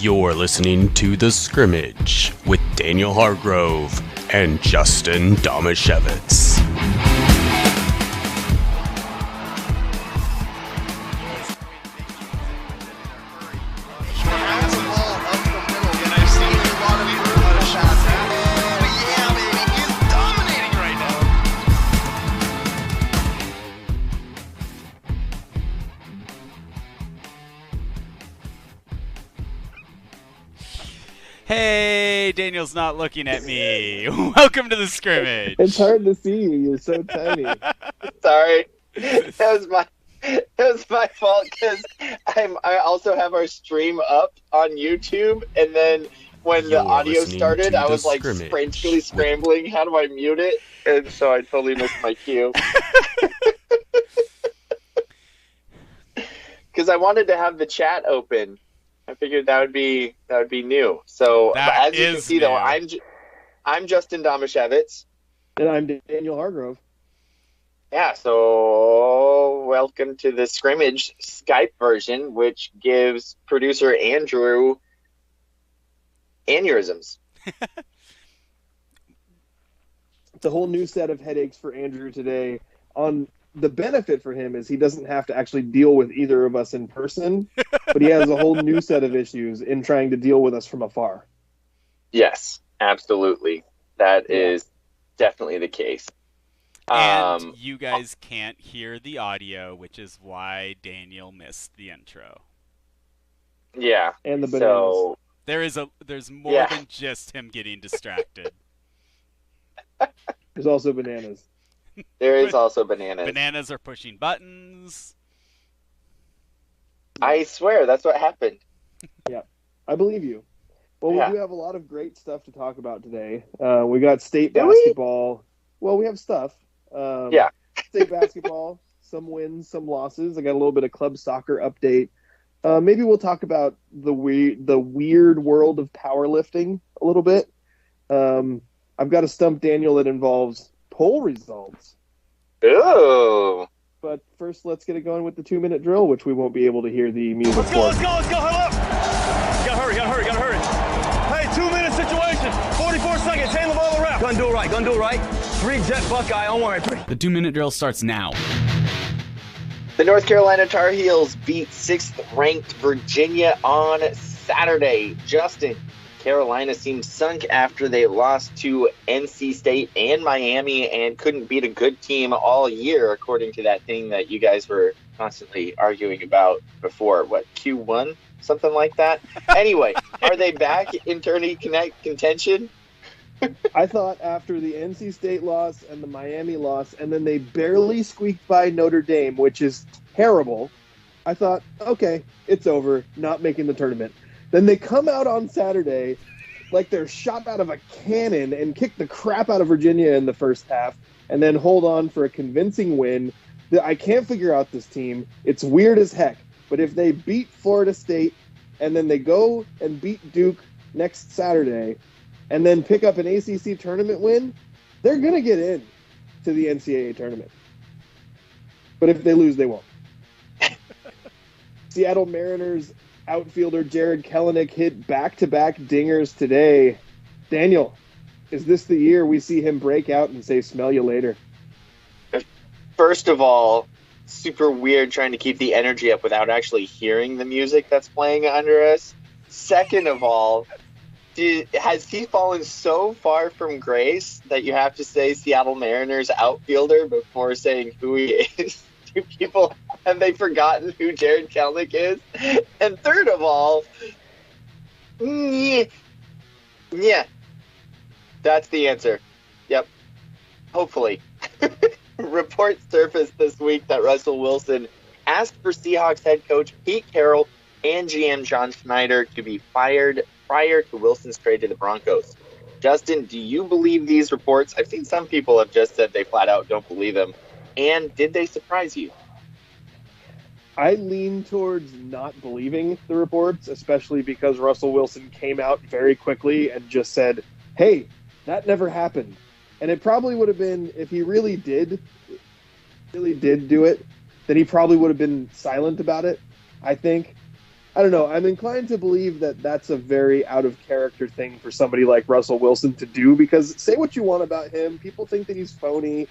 You're listening to The Scrimmage with Daniel Hargrove and Justin Domashevitz. Hey, Daniel's not looking at me. Welcome to The Scrimmage. It's hard to see you. You're so tiny. Sorry, that was my fault because I also have our stream up on YouTube, and then when the audio started, I was like frantically scrambling. How do I mute it? And so I totally missed my cue. Because I wanted to have the chat open. I figured that would be new. So as you can see, new. Though, I'm Justin Domashevitz. And I'm Daniel Hargrove. Yeah, so welcome to the Scrimmage Skype version, which gives producer Andrew aneurysms. It's a whole new set of headaches for Andrew today. The benefit for him is he doesn't have to actually deal with either of us in person, but he has a whole new set of issues in trying to deal with us from afar. Yes, absolutely. That is definitely the case. And you guys can't hear the audio, which is why Daniel missed the intro. Yeah. And the bananas. So, there's more than just him getting distracted. There's also bananas. There is also bananas. Bananas are pushing buttons. I swear, that's what happened. Yeah, I believe you. Well, we do have a lot of great stuff to talk about today. We got state basketball. Well, we have stuff. State basketball, some wins, some losses. I got a little bit of club soccer update. Maybe we'll talk about the weird world of powerlifting a little bit. I've got a stump Daniel that involves poll results. Ooh. But first, let's get it going with the 2-minute drill, which we won't be able to hear the music Let's for. go, huddle up! Gotta hurry. Hey, 2-minute situation, 44 seconds, hand the ball to ref. Gonna do it right. 3 jet Buckeye, don't worry, 3. The 2-minute drill starts now. The North Carolina Tar Heels beat 6th-ranked Virginia on Saturday. Justin, Carolina seemed sunk after they lost to NC State and Miami and couldn't beat a good team all year, according to that thing that you guys were constantly arguing about before. What, Q1? Something like that? Anyway, are they back in tourney contention? I thought after the NC State loss and the Miami loss, and then they barely squeaked by Notre Dame, which is terrible, I thought, okay, it's over, not making the tournament. Then they come out on Saturday like they're shot out of a cannon and kick the crap out of Virginia in the first half and then hold on for a convincing win. I can't figure out this team. It's weird as heck. But if they beat Florida State and then they go and beat Duke next Saturday and then pick up an ACC tournament win, they're going to get in to the NCAA tournament. But if they lose, they won't. Seattle Mariners outfielder Jarred Kelenic hit back-to-back dingers today. Daniel, is this the year we see him break out and say, smell you later? First of all, super weird trying to keep the energy up without actually hearing the music that's playing under us. Second of all, has he fallen so far from grace that you have to say Seattle Mariners outfielder before saying who he is? Do people, have they forgotten who Jarred Kelenic is? And third of all, yeah, that's the answer. Yep. Hopefully. Reports surfaced this week that Russell Wilson asked for Seahawks head coach Pete Carroll and GM John Schneider to be fired prior to Wilson's trade to the Broncos. Justin, do you believe these reports? I've seen some people have just said they flat out don't believe them. And did they surprise you? I lean towards not believing the reports, especially because Russell Wilson came out very quickly and just said, hey, that never happened. And it probably would have been, if he really did do it, then he probably would have been silent about it, I think. I don't know. I'm inclined to believe that that's a very out of character thing for somebody like Russell Wilson to do, because say what you want about him, people think that he's phony.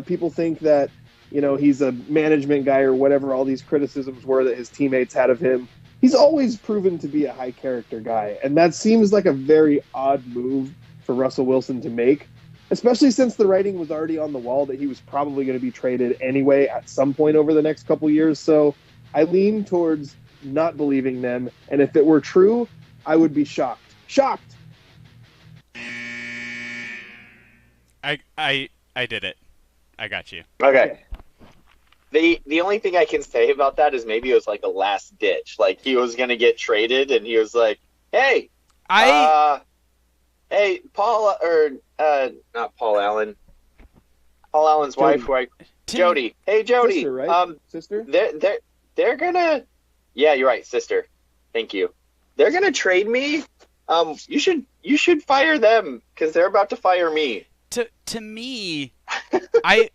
People think that, he's a management guy or whatever all these criticisms were that his teammates had of him. He's always proven to be a high character guy. And that seems like a very odd move for Russell Wilson to make, especially since the writing was already on the wall that he was probably going to be traded anyway at some point over the next couple years. So I lean towards not believing them, and if it were true, I would be shocked. Shocked. I did it. I got you. Okay. The only thing I can say about that is maybe it was like a last ditch. Like he was gonna get traded, and he was like, "Hey, hey, Paul, or not Paul Allen, Paul Allen's wife, Jody. Hey, Jody. Sister, right? Sister. They're gonna. Yeah, you're right, sister. Thank you. They're gonna trade me. You should fire them because they're about to fire me." To me,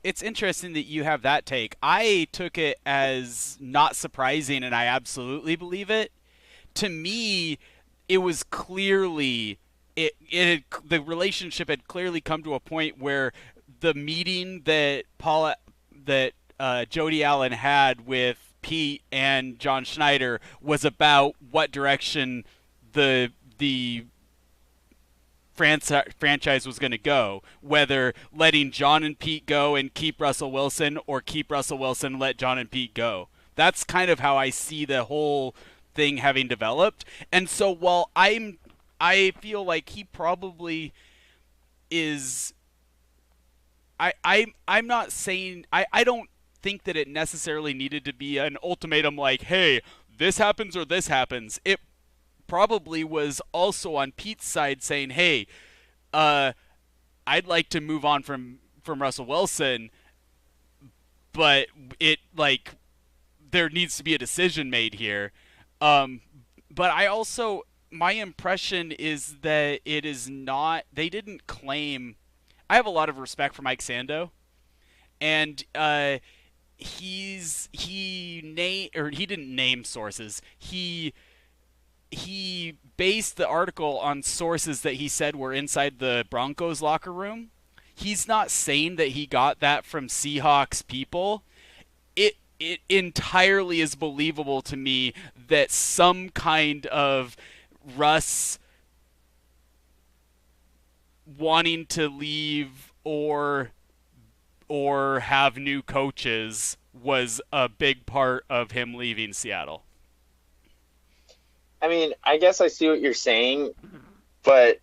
it's interesting that you have that take. I took it as not surprising, and I absolutely believe it. To me, it was clearly the relationship had clearly come to a point where the meeting that Jody Allen had with Pete and John Schneider was about what direction the franchise was going to go, whether letting John and Pete go and keep Russell Wilson, or keep Russell Wilson, let John and Pete go. That's kind of how I see the whole thing having developed. And so while I feel like he probably is, I'm not saying, I don't think that it necessarily needed to be an ultimatum like, hey, this happens or this happens. It probably was also on Pete's side saying, hey, I'd like to move on from Russell Wilson, but there needs to be a decision made here. But I also, my impression is that it is not, they didn't claim, I have a lot of respect for Mike Sando, and he didn't name sources. He based the article on sources that he said were inside the Broncos locker room. He's not saying that he got that from Seahawks people. It entirely is believable to me that some kind of Russ wanting to leave or have new coaches was a big part of him leaving Seattle. I mean, I guess I see what you're saying, but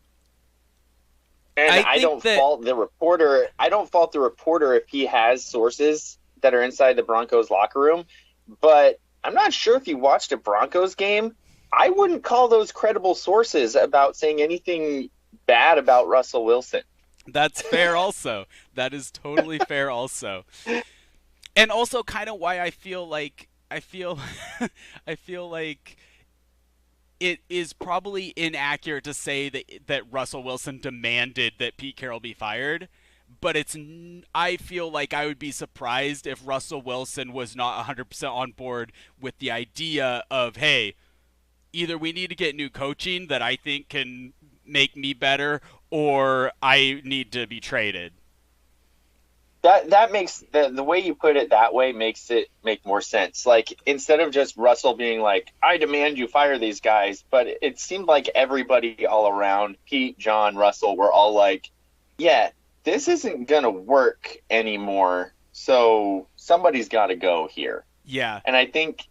I don't fault the reporter. I don't fault the reporter if he has sources that are inside the Broncos locker room, but I'm not sure if you watched a Broncos game. I wouldn't call those credible sources about saying anything bad about Russell Wilson. That's fair also. That is totally fair also. And also kind of why I feel like it is probably inaccurate to say that Russell Wilson demanded that Pete Carroll be fired, but I feel like I would be surprised if Russell Wilson was not 100% on board with the idea of, hey, either we need to get new coaching that I think can make me better, or I need to be traded. That makes the way you put it that way makes it make more sense. Like, instead of just Russell being like, I demand you fire these guys, but it seemed like everybody all around, Pete, John, Russell, were all like, yeah, this isn't gonna work anymore, so somebody's got to go here. Yeah. And I think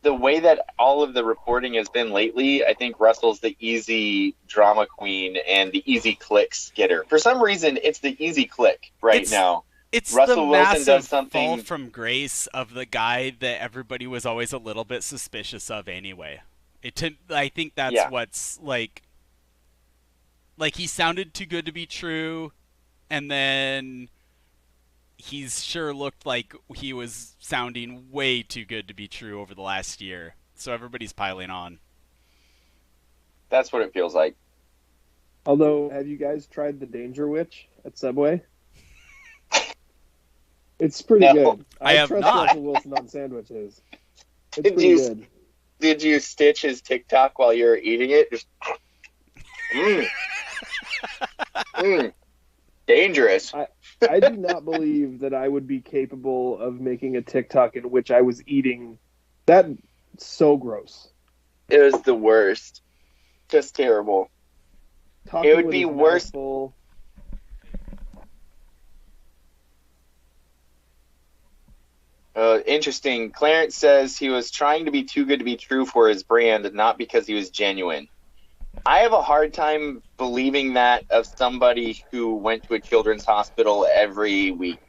the way that all of the reporting has been lately, I think Russell's the easy drama queen and the easy clicks getter. For some reason, it's the easy click now. It's Russell the Wilson massive does something... fall from grace of the guy that everybody was always a little bit suspicious of anyway. I think that's what's like he sounded too good to be true, and then he's sure looked like he was sounding way too good to be true over the last year. So everybody's piling on. That's what it feels like. Although, have you guys tried the Danger Witch at Subway? It's pretty good. I have trust not. Russell Wilson on sandwiches. It's pretty good. Did you stitch his TikTok while you were eating it? Just dangerous. I do not believe that I would be capable of making a TikTok in which I was eating. That's so gross. It was the worst. Just terrible. Talking It would with be his worse. mouth full. Interesting. Clarence says he was trying to be too good to be true for his brand, not because he was genuine. I have a hard time believing that of somebody who went to a children's hospital every week.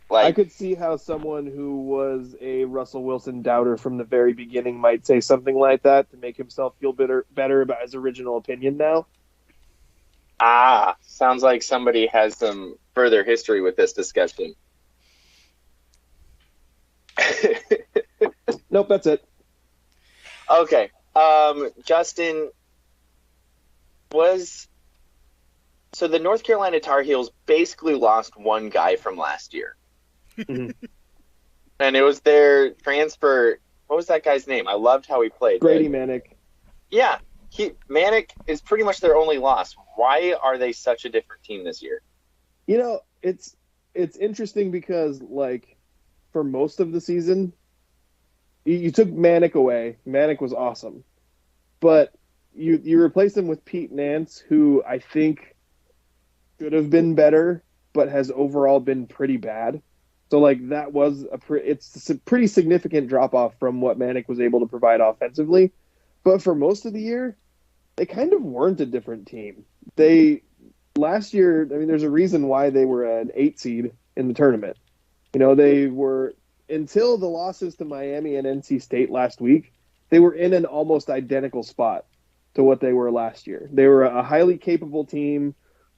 I could see how someone who was a Russell Wilson doubter from the very beginning might say something like that to make himself feel better about his original opinion now. Sounds like somebody has some further history with this discussion. Nope, that's it. Okay. Justin, so the North Carolina Tar Heels basically lost one guy from last year. Mm-hmm. And it was their transfer. What was that guy's name? I loved how he played. Grady Manek. Yeah. Manek is pretty much their only loss. Why are they such a different team this year? You know, it's interesting because, like, for most of the season, you took Manek away. Manek was awesome. But you replaced him with Pete Nance, who I think should have been better, but has overall been pretty bad. So, like, that was it's a pretty significant drop-off from what Manek was able to provide offensively. But for most of the year, they kind of weren't a different team. Last year, I mean, there's a reason why they were an 8 seed in the tournament. You know, they were, until the losses to Miami and NC State last week, they were in an almost identical spot to what they were last year. They were a highly capable team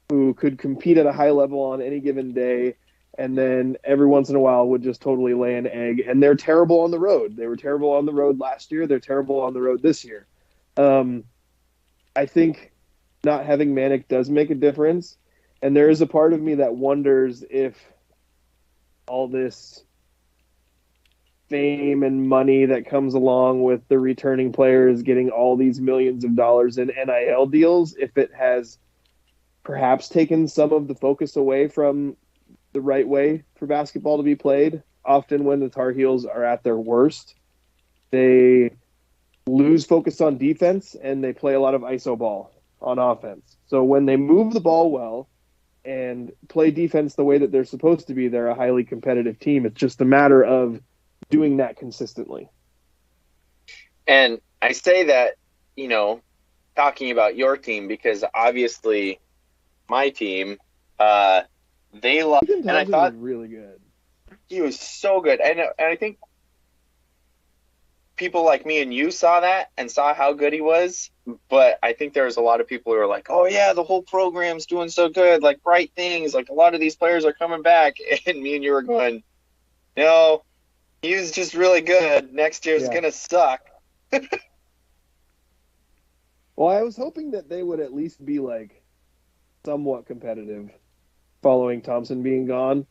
who could compete at a high level on any given day, and then every once in a while would just totally lay an egg. And they're terrible on the road. They were terrible on the road last year. They're terrible on the road this year. I think not having Manek does make a difference. And there is a part of me that wonders if all this fame and money that comes along with the returning players getting all these millions of dollars in NIL deals, if it has perhaps taken some of the focus away from the right way for basketball to be played. Often when the Tar Heels are at their worst, they lose focus on defense and they play a lot of iso ball on offense. So when they move the ball well and play defense the way that they're supposed to be, they're a highly competitive team. It's just a matter of doing that consistently. And I say that, you know, talking about your team, because obviously my team, they lost, and I thought was really good. He was so good, and I think people like me and you saw that and saw how good he was. But I think there was a lot of people who were like, "Oh yeah, the whole program's doing so good, like bright things, like a lot of these players are coming back." And me and you were going, "No, he was just really good. Next year's gonna suck." Well, I was hoping that they would at least be like somewhat competitive following Thompson being gone.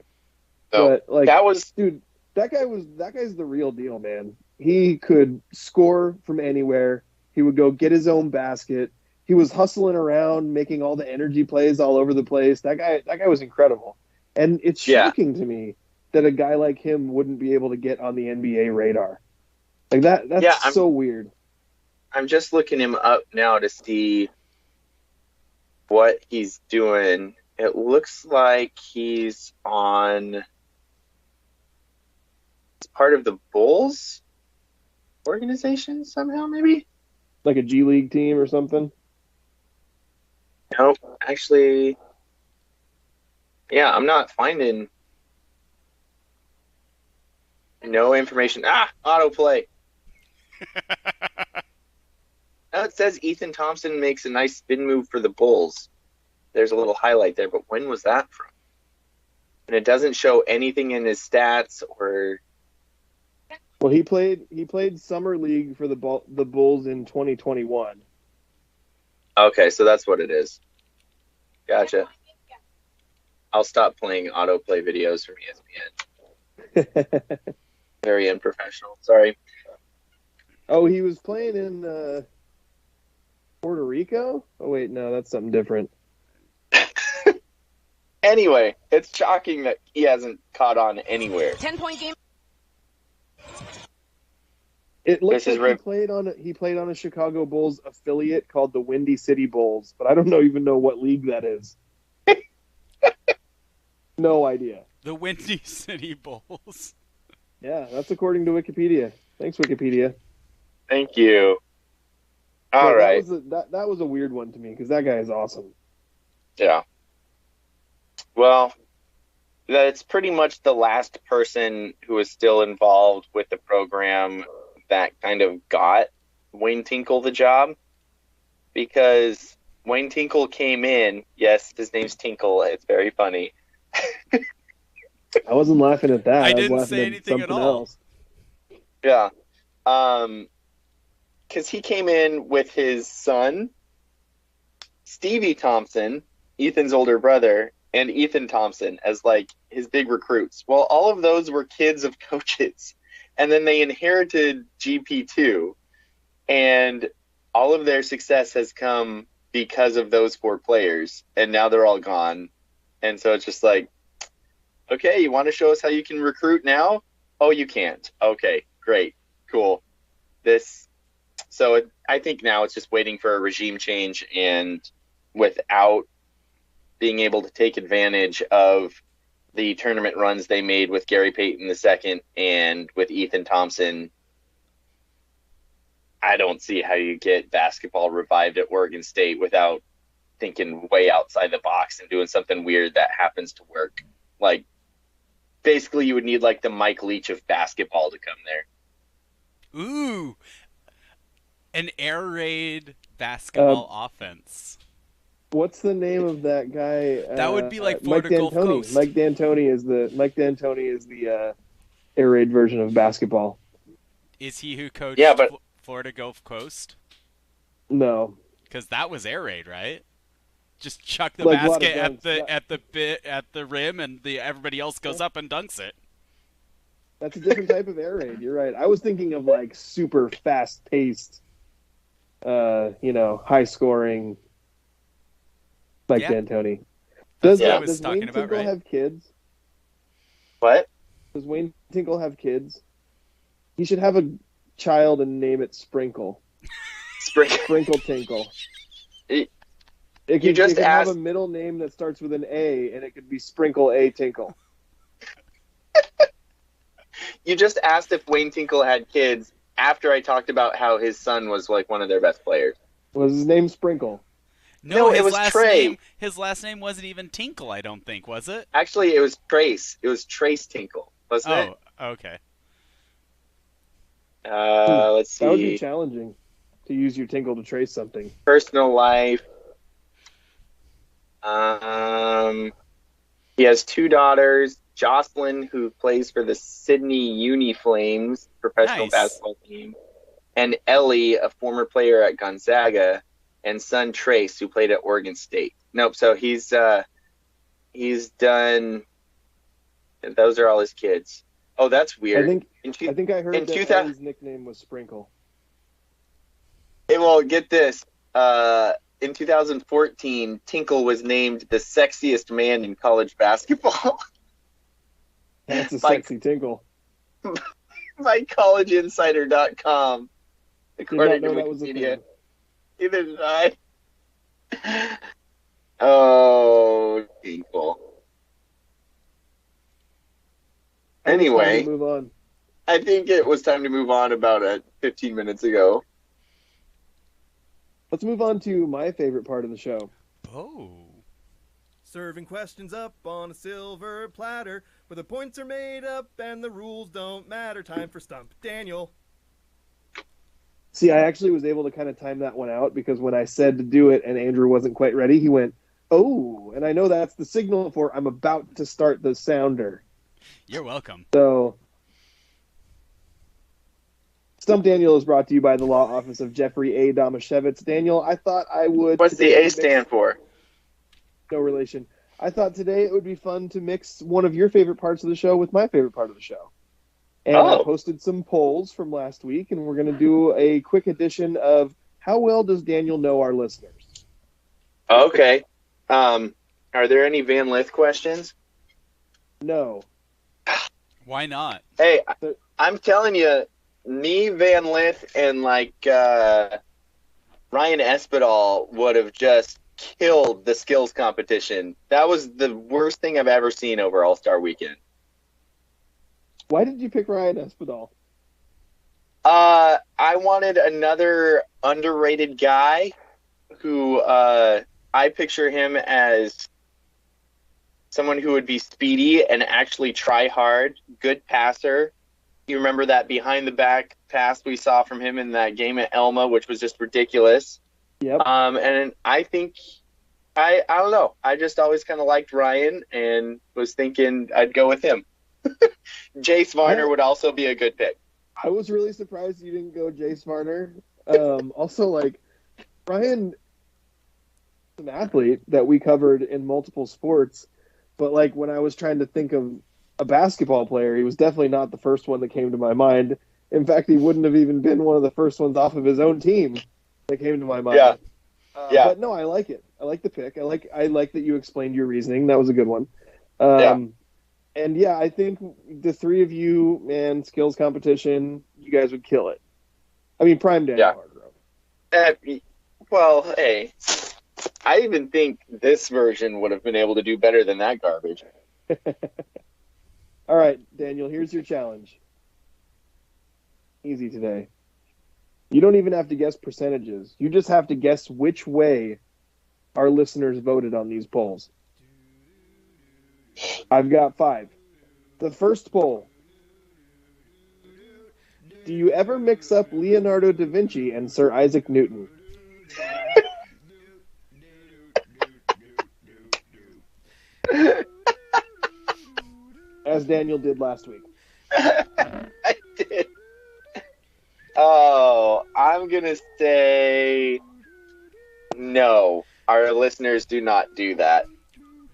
So, but like that was, dude, that guy's the real deal, man. He could score from anywhere. He would go get his own basket. He was hustling around, making all the energy plays all over the place. That guy was incredible. And it's shocking to me that a guy like him wouldn't be able to get on the NBA radar. Like that's so weird. I'm just looking him up now to see what he's doing. It looks like he's on part of the Bulls organization somehow, maybe? Like a G League team or something? Nope. Actually, yeah, I'm not finding no information. Autoplay. Now it says Ethan Thompson makes a nice spin move for the Bulls. There's a little highlight there, but when was that from? And it doesn't show anything in his stats or. Well, he played summer league for the Bulls in 2021. Okay, so that's what it is. Gotcha. I'll stop playing autoplay videos from ESPN. Very unprofessional. Sorry. Oh, he was playing in Puerto Rico? Oh, wait, no, that's something different. Anyway, it's shocking that he hasn't caught on anywhere. 10-point game. It looks This is like he played on a Chicago Bulls affiliate called the Windy City Bulls, but I don't even know what league that is. No idea. The Windy City Bulls. Yeah, that's according to Wikipedia. Thanks, Wikipedia. Thank you. All right. That was a weird one to me because that guy is awesome. Yeah. Well, that's pretty much the last person who is still involved with the program that kind of got Wayne Tinkle the job, because Wayne Tinkle came in. Yes, his name's Tinkle. It's very funny. I wasn't laughing at that. I was didn't laughing say at anything at something all. else. Yeah. Because he came in with his son, Stevie Thompson, Ethan's older brother, and Ethan Thompson as like his big recruits. Well, all of those were kids of coaches. And then they inherited GP2, and all of their success has come because of those 4 players, and now they're all gone. And so it's just like, okay, you want to show us how you can recruit now? Oh, you can't. Okay, great, cool. I think now it's just waiting for a regime change, and without being able to take advantage of the tournament runs they made with Gary Payton II and with Ethan Thompson, I don't see how you get basketball revived at Oregon State without thinking way outside the box and doing something weird that happens to work. Like, basically you would need like the Mike Leach of basketball to come there. Ooh. An air raid basketball offense. What's the name of that guy? That would be like Mike Florida Gulf D'Antoni. Coast. Mike D'Antoni is the air raid version of basketball. Is he who coached Florida Gulf Coast? No, because that was air raid, right? Just chuck the like basket at the rim, and everybody else goes up and dunks it. That's a different type of air raid. You're right. I was thinking of like super fast paced, high scoring. Mike D'Antoni. Does Wayne Tinkle have kids? What? Does Wayne Tinkle have kids? He should have a child and name it Sprinkle. Sprinkle Tinkle. It could have a middle name that starts with an A, and it could be Sprinkle A Tinkle. You just asked if Wayne Tinkle had kids after I talked about how his son was like one of their best players. Was his name Sprinkle? No, it was Trey. His last name wasn't even Tinkle, I don't think, was it? Actually, it was Trace. It was Trace Tinkle, wasn't it? Oh, okay. Let's see. That would be challenging to use your Tinkle to trace something. Personal life. He has 2 daughters. Jocelyn, who plays for the Sydney Uni Flames professional basketball team, and Ellie, a former player at Gonzaga, and son Trace, who played at Oregon State. Nope. So he's done. Those are all his kids. Oh, that's weird. I think I heard that Ellie's nickname was Sprinkle. Well, get this. In 2014, Tinkle was named the sexiest man in college basketball. That's a sexy Tinkle. By collegeinsider.com, according to Did not know that was a Wikipedia. thing. Neither did I. Oh, Tinkle. Anyway, move on. I think it was time to move on about 15 minutes ago. Let's move on to my favorite part of the show. Oh. Serving questions up on a silver platter, where the points are made up and the rules don't matter. Time for Stump Daniel. See, I actually was able to kind of time that one out, because when I said to do it and Andrew wasn't quite ready, he went, oh, and I know that's the signal for I'm about to start the sounder. You're welcome. So, Stump Daniel is brought to you by the law office of Jeffrey A. Domashevitz. Daniel, I thought I would... What's the A stand for? No relation. I thought today it would be fun to mix one of your favorite parts of the show with my favorite part of the show. And I Oh. posted some polls from last week, and we're going to do a quick edition of how well does Daniel know our listeners? Okay. Are there any Van Lith questions? No. Why not? Hey, I'm telling you, me, Van Lith, and Ryan Espedal would have just killed the skills competition. That was the worst thing I've ever seen over All-Star Weekend. Why did you pick Ryan Espedal? I wanted another underrated guy who I picture him as someone who would be speedy and actually try hard, good passer. You remember that behind-the-back pass we saw from him in that game at Elma, which was just ridiculous. Yep. And I think, I don't know. I just always kind of liked Ryan and was thinking I'd go with him. Jace Varner would also be a good pick. I was really surprised you didn't go Jace Varner. Also, Ryan is an athlete that we covered in multiple sports, but when I was trying to think of a basketball player, he was definitely not the first one that came to my mind. In fact, he wouldn't have even been one of the first ones off of his own team that came to my mind. Yeah. But no, I like it. I like the pick. I like that you explained your reasoning. That was a good one. And yeah, I think the three of you, man, skills competition, you guys would kill it. I mean, prime Daniel Hargrove. Well, hey, I even think this version would have been able to do better than that garbage. All right, Daniel, here's your challenge. Easy today. You don't even have to guess percentages. You just have to guess which way our listeners voted on these polls. I've got 5. The first poll. Do you ever mix up Leonardo da Vinci and Sir Isaac Newton? As Daniel did last week. I did. Oh, I'm going to say no. Our listeners do not do that.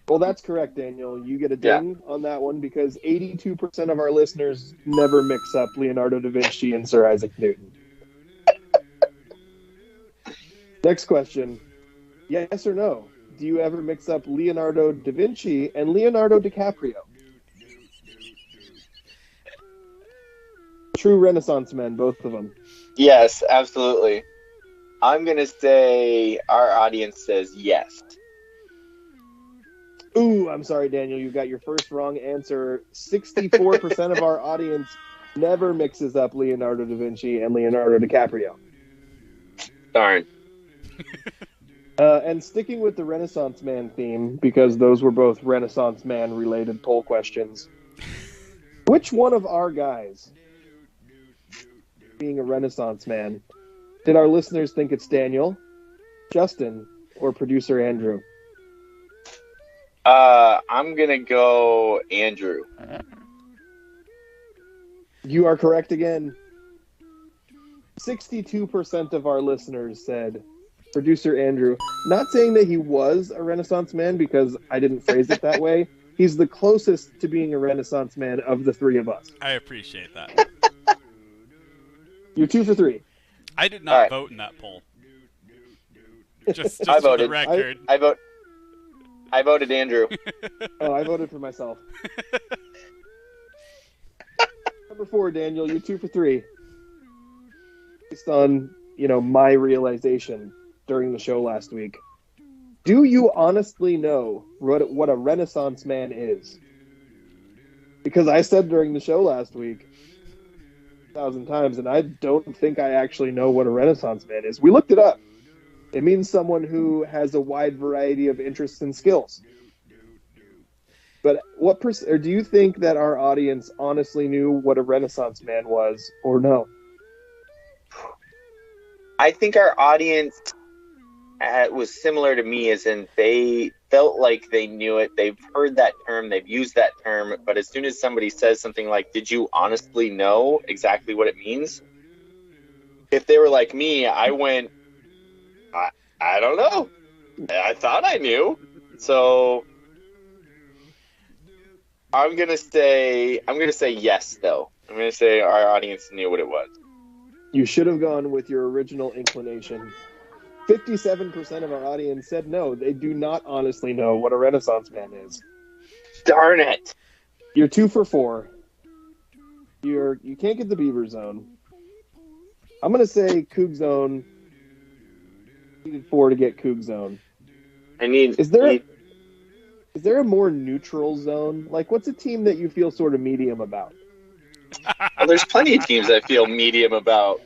Well, that's correct, Daniel. You get a ding on that one because 82% of our listeners never mix up Leonardo da Vinci and Sir Isaac Newton. Next question. Yes or no? Do you ever mix up Leonardo da Vinci and Leonardo DiCaprio? True Renaissance men, both of them. Yes, absolutely. I'm going to say our audience says yes. Ooh, I'm sorry, Daniel. You got your first wrong answer. 64% of our audience never mixes up Leonardo da Vinci and Leonardo DiCaprio. Darn. And sticking with the Renaissance man theme, because those were both Renaissance man related poll questions, which one of our guys, being a Renaissance man, did our listeners think it's Daniel, Justin, or producer Andrew? I'm going to go Andrew. You are correct again. 62% of our listeners said producer Andrew. Not saying that he was a Renaissance man because I didn't phrase it that way. He's the closest to being a Renaissance man of the three of us. I appreciate that. You're 2 for 3. I did not vote in that poll. Just I for voted. the record. I voted Andrew. Oh, I voted for myself. Number 4, Daniel, you're 2 for 3. Based on, my realization during the show last week. Do you honestly know what a Renaissance man is? Because I said during the show last week 1,000 times, and I don't think I actually know what a Renaissance man is. We looked it up. It means someone who has a wide variety of interests and skills. But or do you think that our audience honestly knew what a Renaissance man was, or no? I think our audience was similar to me, as in they felt like they knew it. They've heard that term. They've used that term. But as soon as somebody says something like, did you honestly know exactly what it means? If they were like me, I went, I don't know. I thought I knew. So I'm gonna say yes, though. I'm going to say our audience knew what it was. You should have gone with your original inclination. 57% of our audience said no. They do not honestly know what a Renaissance man is. Darn it. You're 2 for 4. You can't get the Beaver Zone. I'm going to say Coug Zone. You needed 4 to get Coug Zone. Is there a more neutral zone? Like, what's a team that you feel sort of medium about? Well, there's plenty of teams I feel medium about.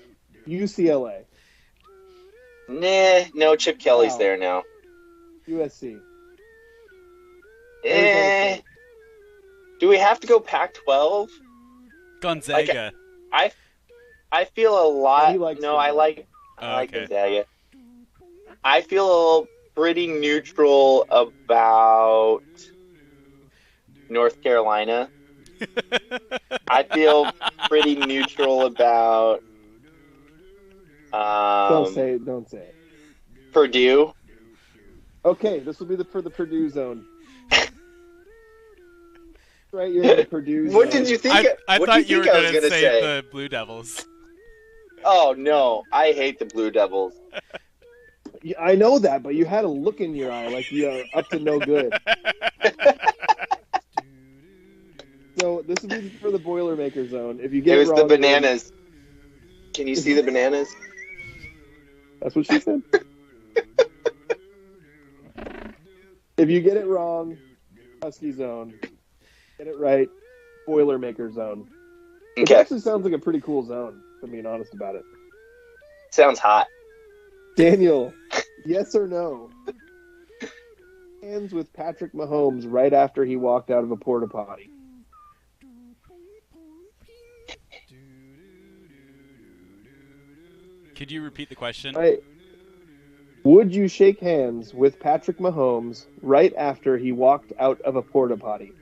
UCLA. Nah, no, Chip Kelly's there now. USC. Do we have to go Pac-12? Gonzaga. I feel a lot. I like Okay. Gonzaga. I feel pretty neutral about North Carolina. I feel pretty neutral about. Don't say it. Purdue. Okay, this will be for the Purdue zone. Right, you're in the Purdue zone. What did you think? I what thought did you were think I going was to gonna say the Blue Devils. Oh no, I hate the Blue Devils. I know that, but you had a look in your eye like you're up to no good. So this will be for the Boilermaker zone. If you get It was wrong, the bananas. Can you see the bananas? That's what she said. If you get it wrong, Husky zone. Get it right, Boilermaker zone. It Okay. actually sounds like a pretty cool zone, if I'm being honest about it. Sounds hot. Daniel, yes or no? Hands with Patrick Mahomes right after he walked out of a porta potty. Could you repeat the question? Right. Would you shake hands with Patrick Mahomes right after he walked out of a porta potty?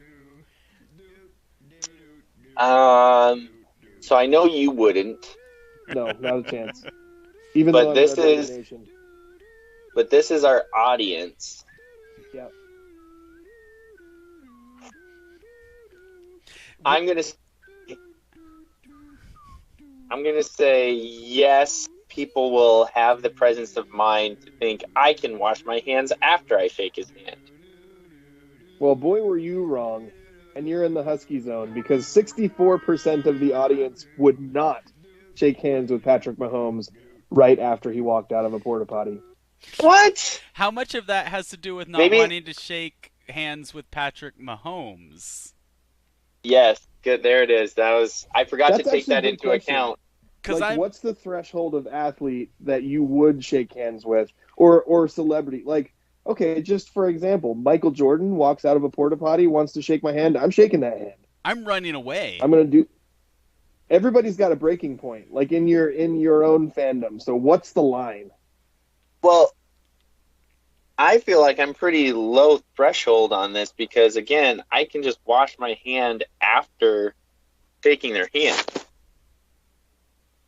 So I know you wouldn't. No, not a chance. Even But though I'm this Red is- River Nation. But this is our audience. Yep. I'm gonna say yes. People will have the presence of mind to think I can wash my hands after I shake his hand. Well, boy, were you wrong. And you're in the Husky zone because 64% of the audience would not shake hands with Patrick Mahomes right after he walked out of a porta potty. What? How much of that has to do with not Maybe- wanting to shake hands with Patrick Mahomes? Yes, good. There it is. I forgot That's to take actually that a good into question. account. Because Like, I'm what's the threshold of athlete that you would shake hands with, or celebrity? Like, okay, just for example, Michael Jordan walks out of a porta potty, wants to shake my hand. I'm shaking that hand. I'm running away. I'm gonna do. Everybody's got a breaking point, like in your own fandom. So what's the line? Well, I feel like I'm pretty low threshold on this because, again, I can just wash my hand after shaking their hand.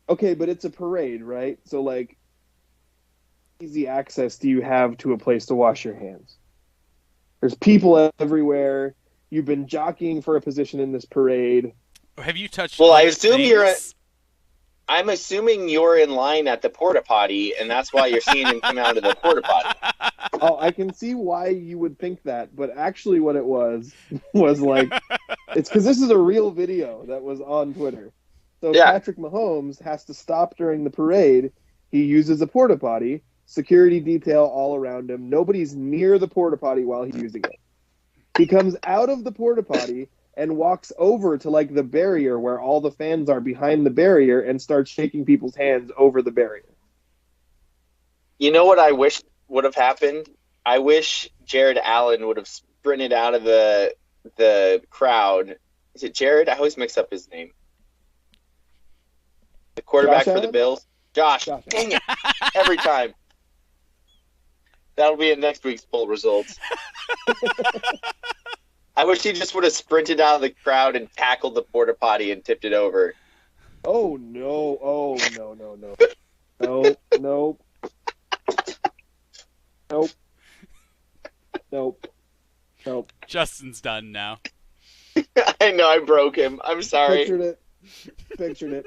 Okay, but it's a parade, right? So like, easy access do you have to a place to wash your hands? There's people everywhere. You've been jockeying for a position in this parade. Have you touched? Well, I other assume things? I'm assuming you're in line at the porta potty, and that's why you're seeing him come out of the porta potty. Oh, I can see why you would think that, but actually what it was like, it's because this is a real video that was on Twitter. So Yeah. Patrick Mahomes has to stop during the parade. He uses a porta potty, security detail all around him. Nobody's near the porta potty while he's using it. He comes out of the porta potty and walks over to like the barrier where all the fans are behind the barrier and starts shaking people's hands over the barrier. You know what I wish would have happened? I wish Jared Allen would have sprinted out of the crowd. Is it Jared? I always mix up his name. The quarterback Josh for the Allen? Bills. Josh. Josh Dang it. Every time. That'll be in next week's poll results. I wish he just would have sprinted out of the crowd and tackled the porta potty and tipped it over. Oh no! Oh no! No! No! No! Nope. Nope. Nope. Nope. Justin's done now. I know I broke him. I'm sorry. Pictured it. Pictured it.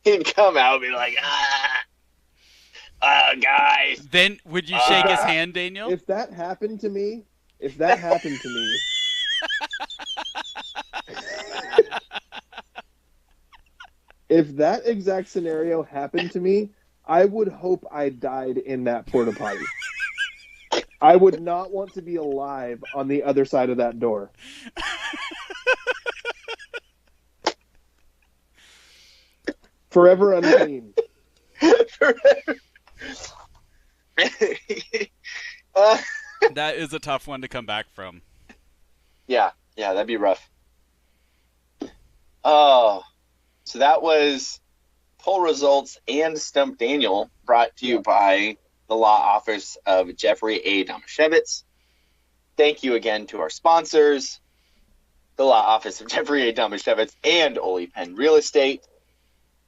He'd come out and be like, guys. Then would you shake his hand, Daniel? If that happened to me, if that exact scenario happened to me, I would hope I died in that porta potty. I would not want to be alive on the other side of that door. Forever unclean. That is a tough one to come back from. Yeah, that'd be rough. Oh, so that was poll results and Stump Daniel, brought to you by the law office of Jeffrey A. Domashevitz. Thank you again to our sponsors, the law office of Jeffrey A. Domashevitz and Ole Penn Real Estate,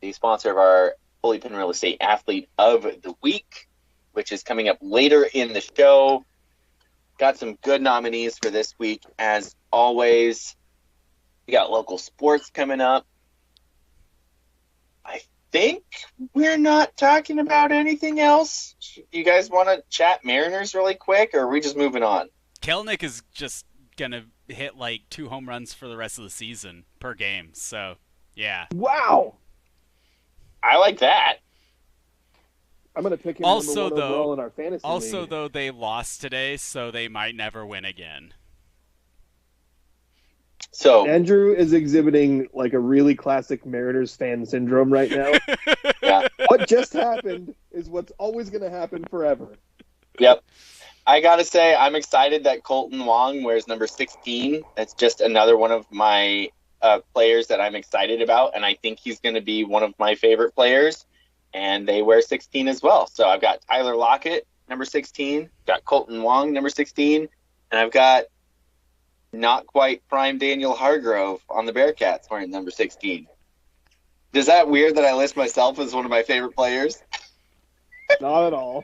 the sponsor of our Ole Penn Real Estate Athlete of the Week, which is coming up later in the show. Got some good nominees for this week, as always. We got local sports coming up. I think we're not talking about anything else. You guys want to chat Mariners really quick, or are we just moving on? Kelenic is just going to hit like 2 home runs for the rest of the season per game. So, yeah. Wow. I like that. I'm going to pick him Also, number 1 overall in our fantasy league. though, they lost today, so they might never win again. So Andrew is exhibiting like a really classic Mariners fan syndrome right now. yeah. What just happened is what's always going to happen forever. Yep. I got to say, I'm excited that Colton Wong wears number 16. That's just another one of my players that I'm excited about, and I think he's going to be one of my favorite players, and they wear 16 as well. So I've got Tyler Lockett, number 16, got Colton Wong, number 16, and I've got not quite prime Daniel Hargrove on the Bearcats wearing number 16. Is that weird that I list myself as one of my favorite players? Not at all.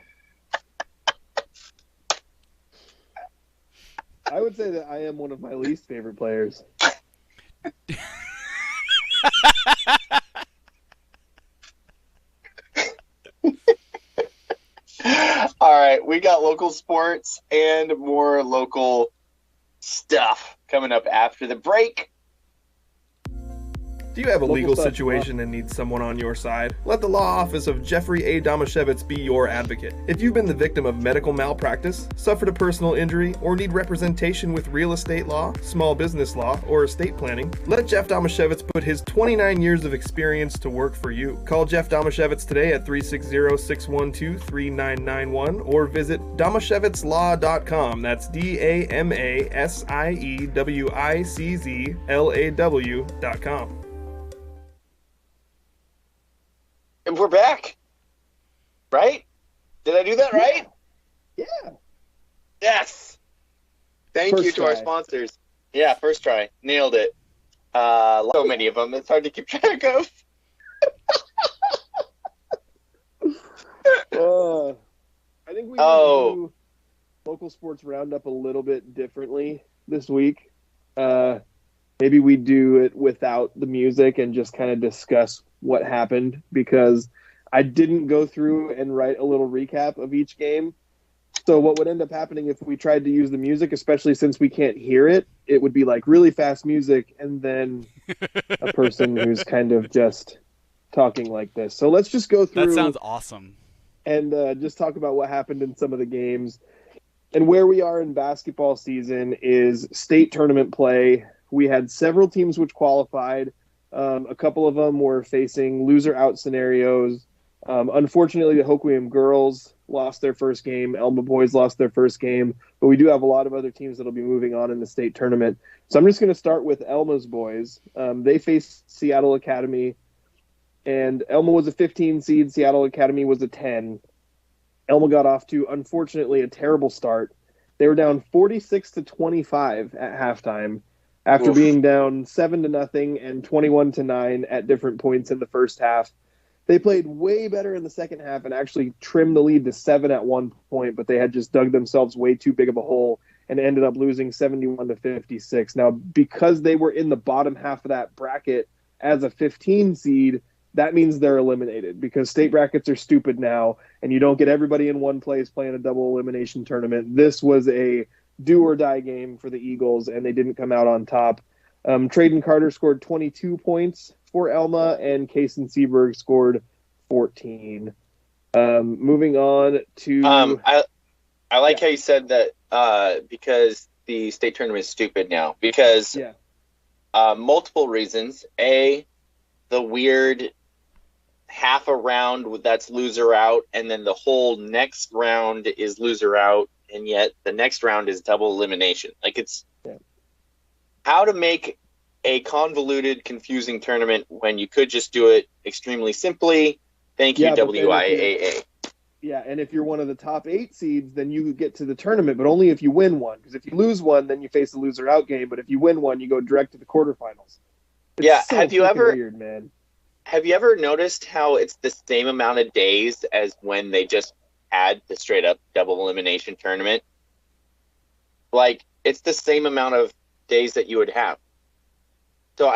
I would say that I am one of my least favorite players. All right, we got local sports and more local stuff coming up after the break. Do you have a Local legal stuff, situation and need someone on your side? Let the law office of Jeffrey A. Domashevitz be your advocate. If you've been the victim of medical malpractice, suffered a personal injury, or need representation with real estate law, small business law, or estate planning, let Jeff Domashevitz put his 29 years of experience to work for you. Call Jeff Domashevitz today at 360-612-3991 or visit domashevitzlaw.com. That's DAMASIEWICZLAW.com. And we're back. Right? Did I do that right? Yeah. Yes. Thank First you to our try. sponsors. Yeah, first try. Nailed it. So many of them. It's hard to keep track of. I think we need to do local sports roundup a little bit differently this week. Maybe we do it without the music and just kind of discuss what happened, because I didn't go through and write a little recap of each game. So what would end up happening if we tried to use the music, especially since we can't hear it, it would be like really fast music and then a person who's kind of just talking like this. So let's just go through. That sounds awesome. And just talk about what happened in some of the games. And where we are in basketball season is state tournament play. We had several teams which qualified. A couple of them were facing loser-out scenarios. Unfortunately, the Hoquiam girls lost their first game. Elma boys lost their first game. But we do have a lot of other teams that will be moving on in the state tournament. So I'm just going to start with Elma's boys. They faced Seattle Academy. And Elma was a 15 seed. Seattle Academy was a 10. Elma got off to, unfortunately, a terrible start. They were down 46-25 at halftime, after being down 7-0 and 21-9 at different points in the first half. They played way better in the second half and actually trimmed the lead to 7 at one point, but they had just dug themselves way too big of a hole and ended up losing 71-56. Now, because they were in the bottom half of that bracket as a 15 seed, that means they're eliminated because state brackets are stupid now, and you don't get everybody in one place playing a double elimination tournament. This was a do-or-die game for the Eagles, and they didn't come out on top. Traden Carter scored 22 points for Elma, and Kaysen Seberg scored 14. Moving on to... I like how you said that because the state tournament is stupid now. Because multiple reasons. A, the weird half a round that's loser out, and then the whole next round is loser out, and yet the next round is double elimination. Like, it's how to make a convoluted, confusing tournament when you could just do it extremely simply. Thank you, WIAA. Yeah, and if you're one of the top 8 seeds, then you get to the tournament, but only if you win one. Because if you lose one, then you face the loser out game. But if you win one, you go direct to the quarterfinals. It's so have you ever weird, man? Have you ever noticed how it's the same amount of days as when they just had the straight up double elimination tournament? Like, it's the same amount of days that you would have. So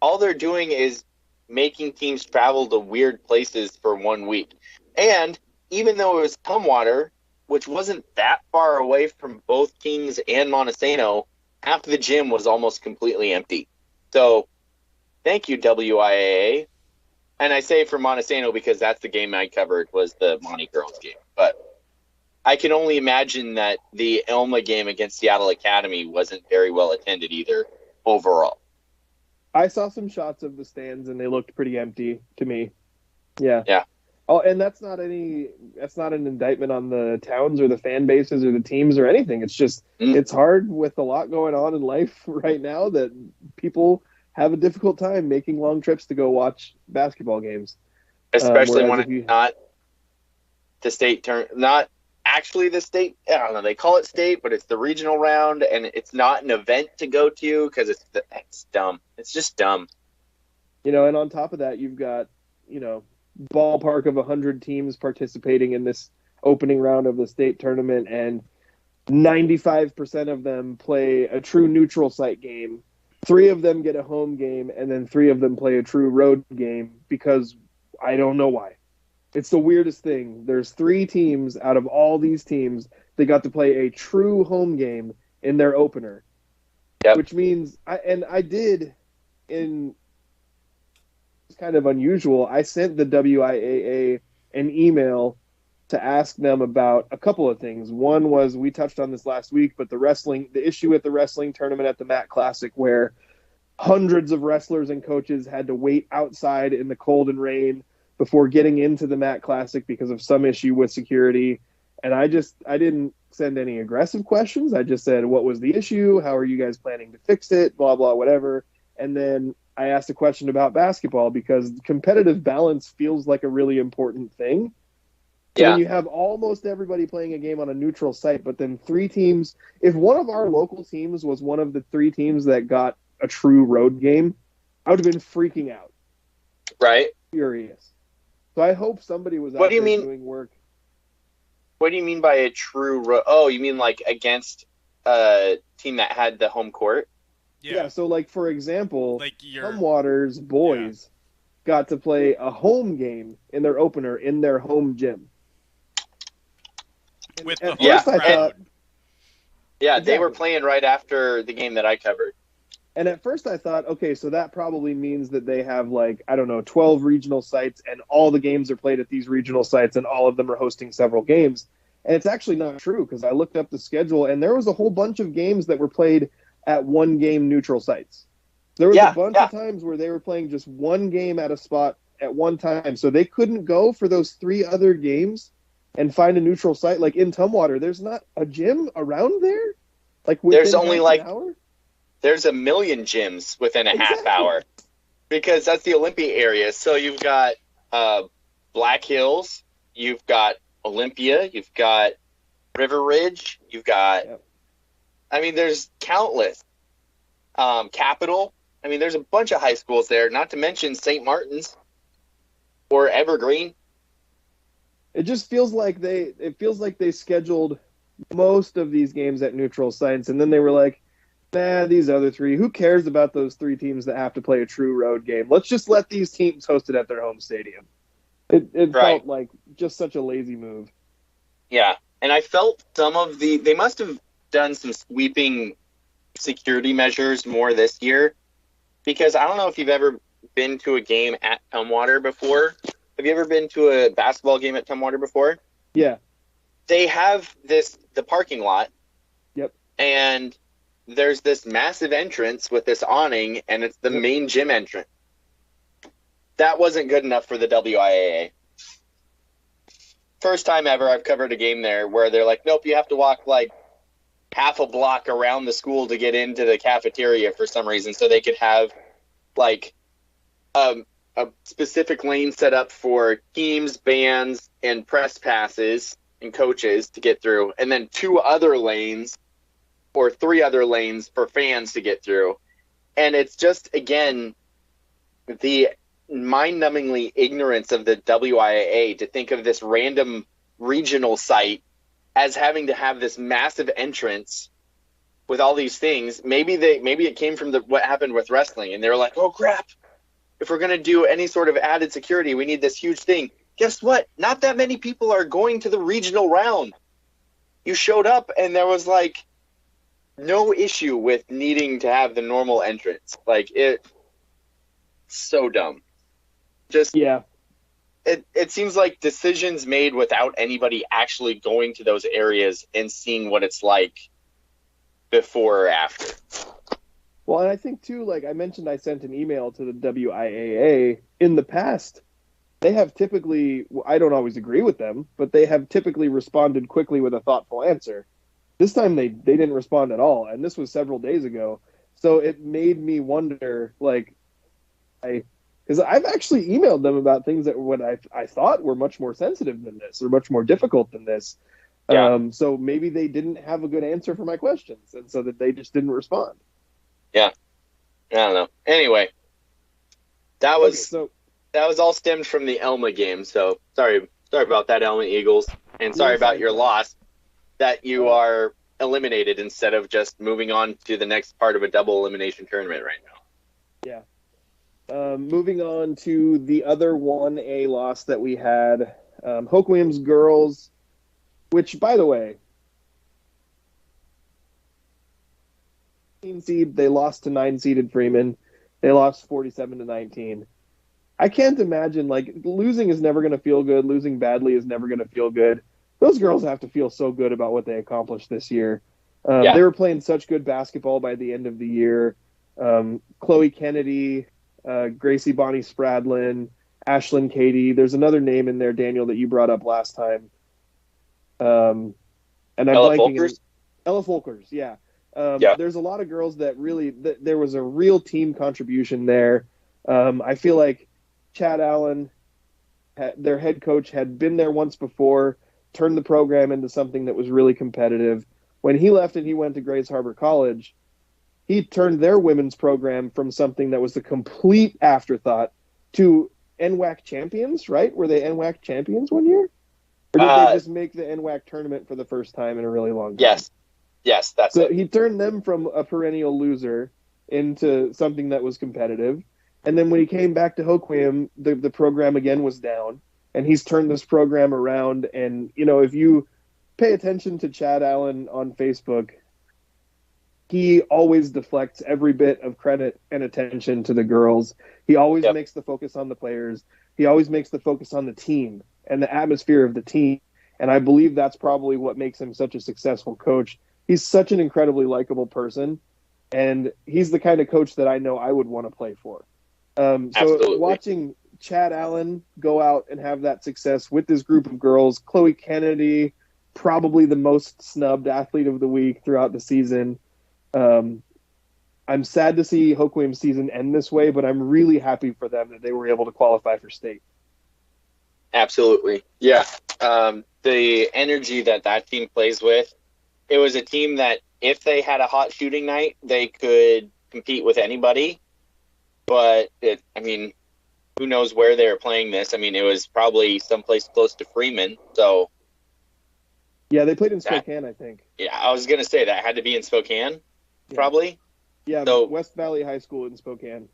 all they're doing is making teams travel to weird places for 1 week. And even though it was Tumwater, which wasn't that far away from both Kings and Montesano, half the gym was almost completely empty. So thank you, WIAA. And I say for Montesano because that's the game I covered, was the Monty Girls game. But I can only imagine that the Elma game against Seattle Academy wasn't very well attended either overall. I saw some shots of the stands, and they looked pretty empty to me. Yeah. Yeah. Oh, and that's not an indictment on the towns or the fan bases or the teams or anything. It's just it's hard with a lot going on in life right now that people have a difficult time making long trips to go watch basketball games. Especially when it's not the state not actually the state. I don't know. They call it state, but it's the regional round, and it's not an event to go to because it's dumb. It's just dumb. And on top of that, you've got, ballpark of 100 teams participating in this opening round of the state tournament, and 95% of them play a true neutral site game. 3 of them get a home game, and then 3 of them play a true road game because I don't know why. It's the weirdest thing. There's 3 teams out of all these teams that got to play a true home game in their opener, which means it's kind of unusual. I sent the WIAA an email to ask them about a couple of things. One was, we touched on this last week, but the issue at the wrestling tournament at the Matt Classic, where hundreds of wrestlers and coaches had to wait outside in the cold and rain before getting into the Matt Classic because of some issue with security. And I didn't send any aggressive questions. I just said, what was the issue? How are you guys planning to fix it? Blah, blah, whatever. And then I asked a question about basketball because competitive balance feels like a really important thing. So when you have almost everybody playing a game on a neutral site, but then 3 teams, if one of our local teams was one of the 3 teams that got a true road game, I would have been freaking out. Right. Furious. So I hope somebody was out there doing work. What do you mean by a true road? Oh, you mean like against a team that had the home court? Yeah, so like, for example, Tumwater's boys got to play a home game in their opener in their home gym. With the they were playing right after the game that I covered. And at first I thought, okay, so that probably means that they have 12 regional sites, and all the games are played at these regional sites, and all of them are hosting several games. And it's actually not true, because I looked up the schedule, and there was a whole bunch of games that were played at one game neutral sites. There was a bunch of times where they were playing just one game at a spot at one time. So they couldn't go for those 3 other games and find a neutral site. Like in Tumwater, there's not a gym around there. There's only an hour? There's a million gyms within a half hour because that's the Olympia area. So you've got Black Hills, you've got Olympia, you've got River Ridge, you've got there's countless. Capital. There's a bunch of high schools there, not to mention St. Martin's or Evergreen. It just feels like they scheduled most of these games at neutral sites, and then they were like, nah, these other three, who cares about those three teams that have to play a true road game? Let's just let these teams host it at their home stadium. It Right. felt like just such a lazy move. Yeah, and I felt they must have done some sweeping security measures more this year, because I don't know if you've ever been to a game at Tumwater before. Have you ever been to a basketball game at Tumwater before? Yeah. They have the parking lot. Yep. And there's this massive entrance with this awning, and it's the main gym entrance. That wasn't good enough for the WIAA. First time ever I've covered a game there where they're like, nope, you have to walk like half a block around the school to get into the cafeteria for some reason, so they could have like a specific lane set up for teams, bands, and press passes and coaches to get through, and then 2 other lanes or 3 other lanes for fans to get through. And it's just, again, the mind-numbingly ignorance of the WIAA to think of this random regional site as having to have this massive entrance with all these things. Maybe it came from what happened with wrestling, and they were like, oh crap, if we're going to do any sort of added security, we need this huge thing. Guess what? Not that many people are going to the regional round. You showed up and there was like no issue with needing to have the normal entrance. Like, it so dumb. Just, Yeah. It seems like decisions made without anybody actually going to those areas and seeing what it's like before or after. Well, and I think too, like I mentioned, I sent an email to the WIAA in the past. They have typically, I don't always agree with them, but they have typically responded quickly with a thoughtful answer. This time they didn't respond at all, and this was several days ago. So it made me wonder, like, because I've actually emailed them about things that what I thought were much more sensitive than this, or much more difficult than this. Yeah. So maybe they didn't have a good answer for my questions, and so that they just didn't respond. Yeah. I don't know. Anyway, that was all stemmed from the Elma game. So sorry about that, Elma Eagles, and sorry about your loss. That you are eliminated instead of just moving on to the next part of a double elimination tournament right now. Yeah. Moving on to the other 1A loss that we had, Hoke Williams girls, which, by the way, seed, they lost to 9-seeded Freeman. They lost 47-19. I can't imagine, like, losing is never going to feel good. Losing badly is never going to feel good. Those girls have to feel so good about what they accomplished this year. They were playing such good basketball by the end of the year. Chloe Kennedy, Gracie Bonnie Spradlin, Ashlyn Katie. There's another name in there, Daniel, that you brought up last time. And I'm Ella blanking. Folkers? Ella Folkers, yeah. Yeah. There's a lot of girls that really there was a real team contribution there. I feel like Chad Allen, their head coach, had been there once before, turned the program into something that was really competitive. When he left and he went to Grays Harbor College, he turned their women's program from something that was a complete afterthought to NWAC champions, right? Were they NWAC champions one year? Or did they just make the NWAC tournament for the first time in a really long time? Yes, that's so it. He turned them from a perennial loser into something that was competitive. And then when he came back to Hoquiam, the program again was down. And he's turned this program around. And, you know, if you pay attention to Chad Allen on Facebook, he always deflects every bit of credit and attention to the girls. He always makes the focus on the players. He always makes the focus on the team and the atmosphere of the team. And I believe that's probably what makes him such a successful coach. He's such an incredibly likable person, and he's the kind of coach that I know I would want to play for. So watching Chad Allen go out and have that success with this group of girls, Chloe Kennedy, probably the most snubbed athlete of the week throughout the season. I'm sad to see Hoquiam's season end this way, but I'm really happy for them that they were able to qualify for state. Absolutely. Yeah. The energy that team plays with, it was a team that if they had a hot shooting night, they could compete with anybody. But, who knows where they were playing this? I mean, it was probably someplace close to Freeman. So Yeah, they played in Spokane, I think. Yeah, I was going to say that had to be in Spokane, probably. Yeah, So, West Valley High School in Spokane.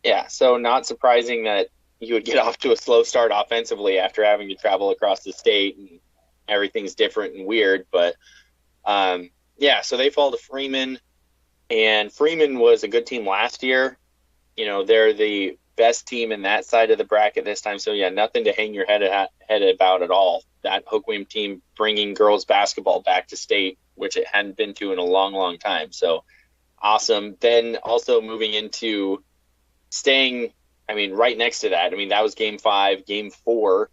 Yeah, so not surprising that you would get off to a slow start offensively after having to travel across the state and everything's different and weird. But yeah, so they fall to Freeman, and Freeman was a good team last year. They're the best team in that side of the bracket this time. So yeah, nothing to hang your head about at all. That Hoquiam team bringing girls basketball back to state, which it hadn't been to in a long, long time. So awesome. Then also moving into staying, right next to that. That was game 5. Game 4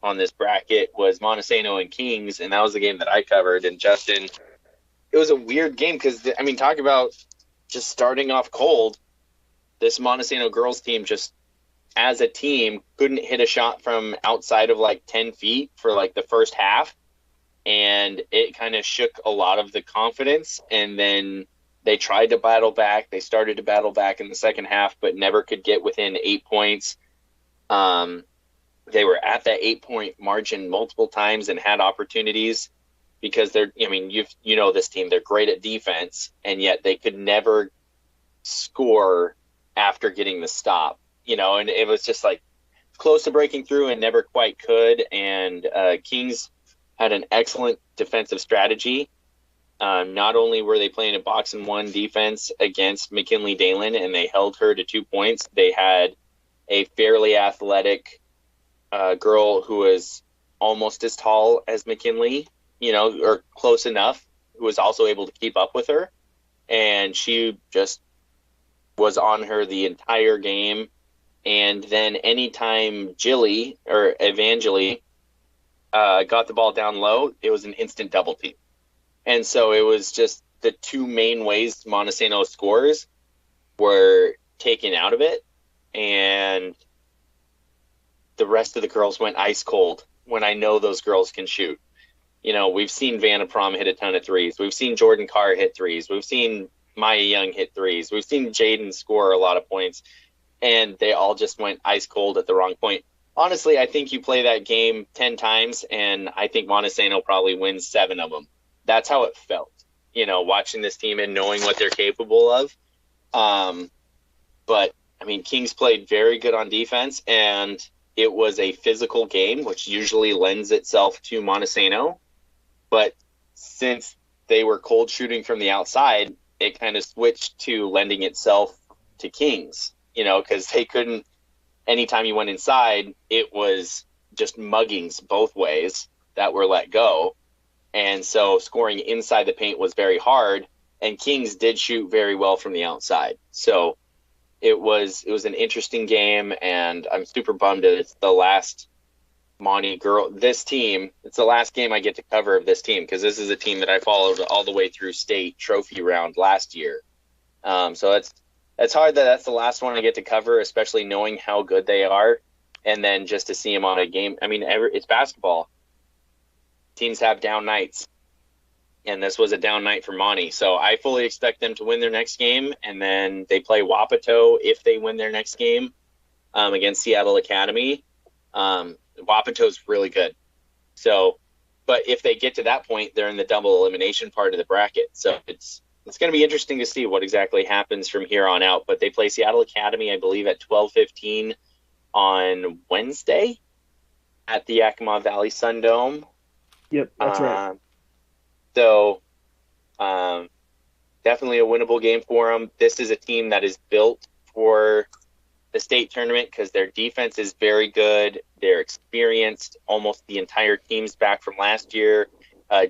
on this bracket was Montesano and Kings, and that was the game that I covered. And Justin, it was a weird game because, talk about just starting off cold. This Montesano girls team just, as a team, couldn't hit a shot from outside of 10 feet for the first half. And it kind of shook a lot of the confidence. And then they tried to battle back. They started to battle back in the second half, but never could get within 8 points. They were at that 8-point margin multiple times and had opportunities because they're, this team, they're great at defense, and yet they could never score after getting the stop, and it was just close to breaking through and never quite could. And Kings had an excellent defensive strategy. Not only were they playing a box and one defense against McKinley Dalen and they held her to 2 points, they had a fairly athletic girl who was almost as tall as McKinley, or close enough, who was also able to keep up with her. And she just was on her the entire game. And then anytime Jilly or Evangeli got the ball down low, it was an instant double team. And so it was just the two main ways Montesano scores were taken out of it. And the rest of the girls went ice cold when I know those girls can shoot. We've seen Vanna Prom hit a ton of threes. We've seen Jordan Carr hit threes. We've seen Maya Young hit threes. We've seen Jaden score a lot of points. And they all just went ice cold at the wrong point. Honestly, I think you play that game 10 times, and I think Montesano probably wins 7 of them. That's how it felt, watching this team and knowing what they're capable of. But, Kings played very good on defense, and it was a physical game, which usually lends itself to Montesano. But since they were cold shooting from the outside, it kind of switched to lending itself to Kings, because they couldn't, anytime you went inside, it was just muggings both ways that were let go. And so scoring inside the paint was very hard, and Kings did shoot very well from the outside. So it was an interesting game, and I'm super bummed that it's the last this team. It's the last game I get to cover of this team, because this is a team that I followed all the way through state trophy round last year. So it's hard that that's the last one I get to cover, especially knowing how good they are. And then just to see them on a game, it's basketball. Teams have down nights, and this was a down night for Monty. So I fully expect them to win their next game, and then they play Wapato if they win their next game against Seattle Academy. Wapato's really good. So, but if they get to that point, they're in the double elimination part of the bracket. So it's going to be interesting to see what exactly happens from here on out. But they play Seattle Academy, I believe, at 12:15 on Wednesday at the Yakima Valley Sun Dome. Yep, that's right. So definitely a winnable game for them. This is a team that is built for the state tournament because their defense is very good. They're experienced. Almost the entire team's back from last year.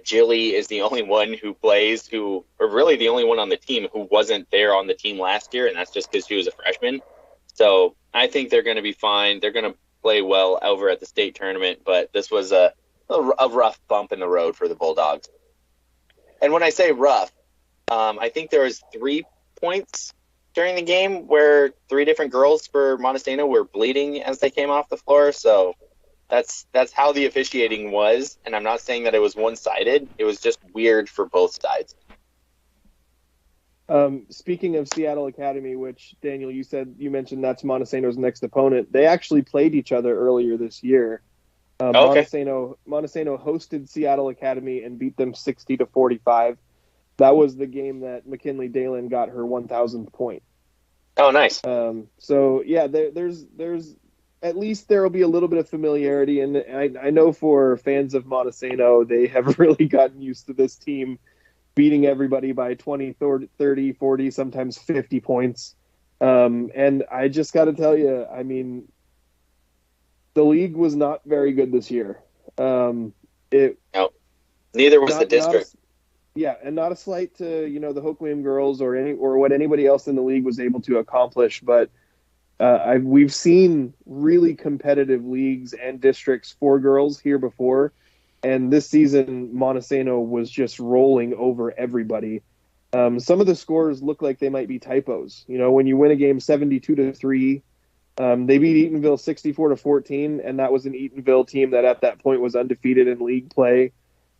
Jilly is the only one who plays or really the only one on the team who wasn't there on the team last year, and that's just because she was a freshman. So I think they're going to be fine. They're going to play well over at the state tournament, but this was a rough bump in the road for the Bulldogs. And when I say rough, I think there was 3 points during the game where 3 different girls for Montesano were bleeding as they came off the floor. So that's how the officiating was. And I'm not saying that it was one-sided. It was just weird for both sides. Speaking of Seattle Academy, which, Daniel, you mentioned that's Montesano's next opponent. They actually played each other earlier this year. Okay. Montesano hosted Seattle Academy and beat them 60-45. That was the game that McKinley Dalen got her 1,000th point. Oh, nice. So yeah, there's at least there will be a little bit of familiarity, and I know for fans of Montesano, they have really gotten used to this team beating everybody by 20, 30, 40, sometimes 50 points. And I just got to tell you, I mean, the league was not very good this year. No, neither was the district. And not a slight to the Hoquiam girls or what anybody else in the league was able to accomplish, but we've seen really competitive leagues and districts for girls here before, and this season Montesano was just rolling over everybody. Some of the scores look like they might be typos. When you win a game 72-3, they beat Eatonville 64-14, and that was an Eatonville team that at that point was undefeated in league play.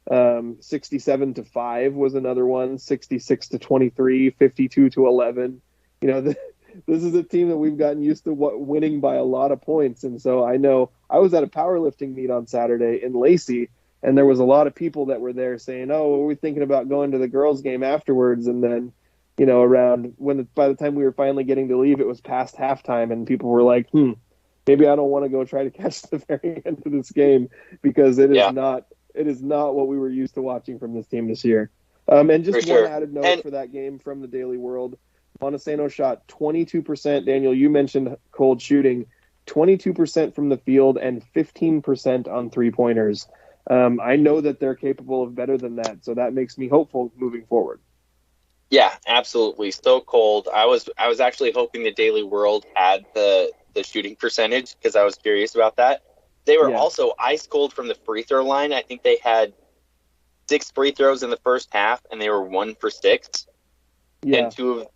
67-5 was another one, 66-23, 52-11. This is a team that we've gotten used to winning by a lot of points. And so I know I was at a powerlifting meet on Saturday in Lacey, and there was a lot of people that were there saying, oh, we're thinking about going to the girls game afterwards. And then, by the time we were finally getting to leave, it was past halftime, and people were like, maybe I don't want to go try to catch the very end of this game, because it is not what we were used to watching from this team this year. And just one added note for that game from the Daily World. Montesano shot 22%. Daniel, you mentioned cold shooting, 22% from the field and 15% on three-pointers. I know that they're capable of better than that, so that makes me hopeful moving forward. Yeah, absolutely. So cold. I was actually hoping the Daily World had the shooting percentage, because I was curious about that. They were also ice cold from the free throw line. I think they had 6 free throws in the first half, and they were 1 for 6. Yeah. And 2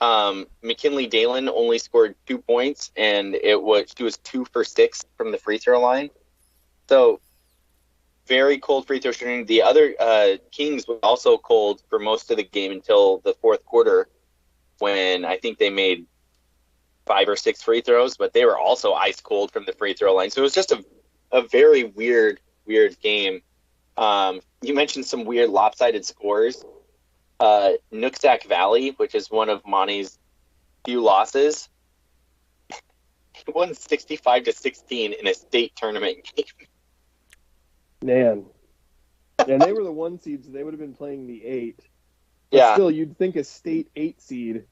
of McKinley Dalen only scored 2 points, and she was 2 for 6 from the free throw line. So very cold free throw shooting. The other Kings was also cold for most of the game until the fourth quarter, when I think they made 5 or 6 free throws, but they were also ice cold from the free throw line. So it was just a very weird game. You mentioned some weird lopsided scores. Nooksack Valley, which is one of Monty's few losses, won 65-16 in a state tournament game. Man. And they were the 1 seeds, so they would have been playing the 8. But still, you'd think a state 8 seed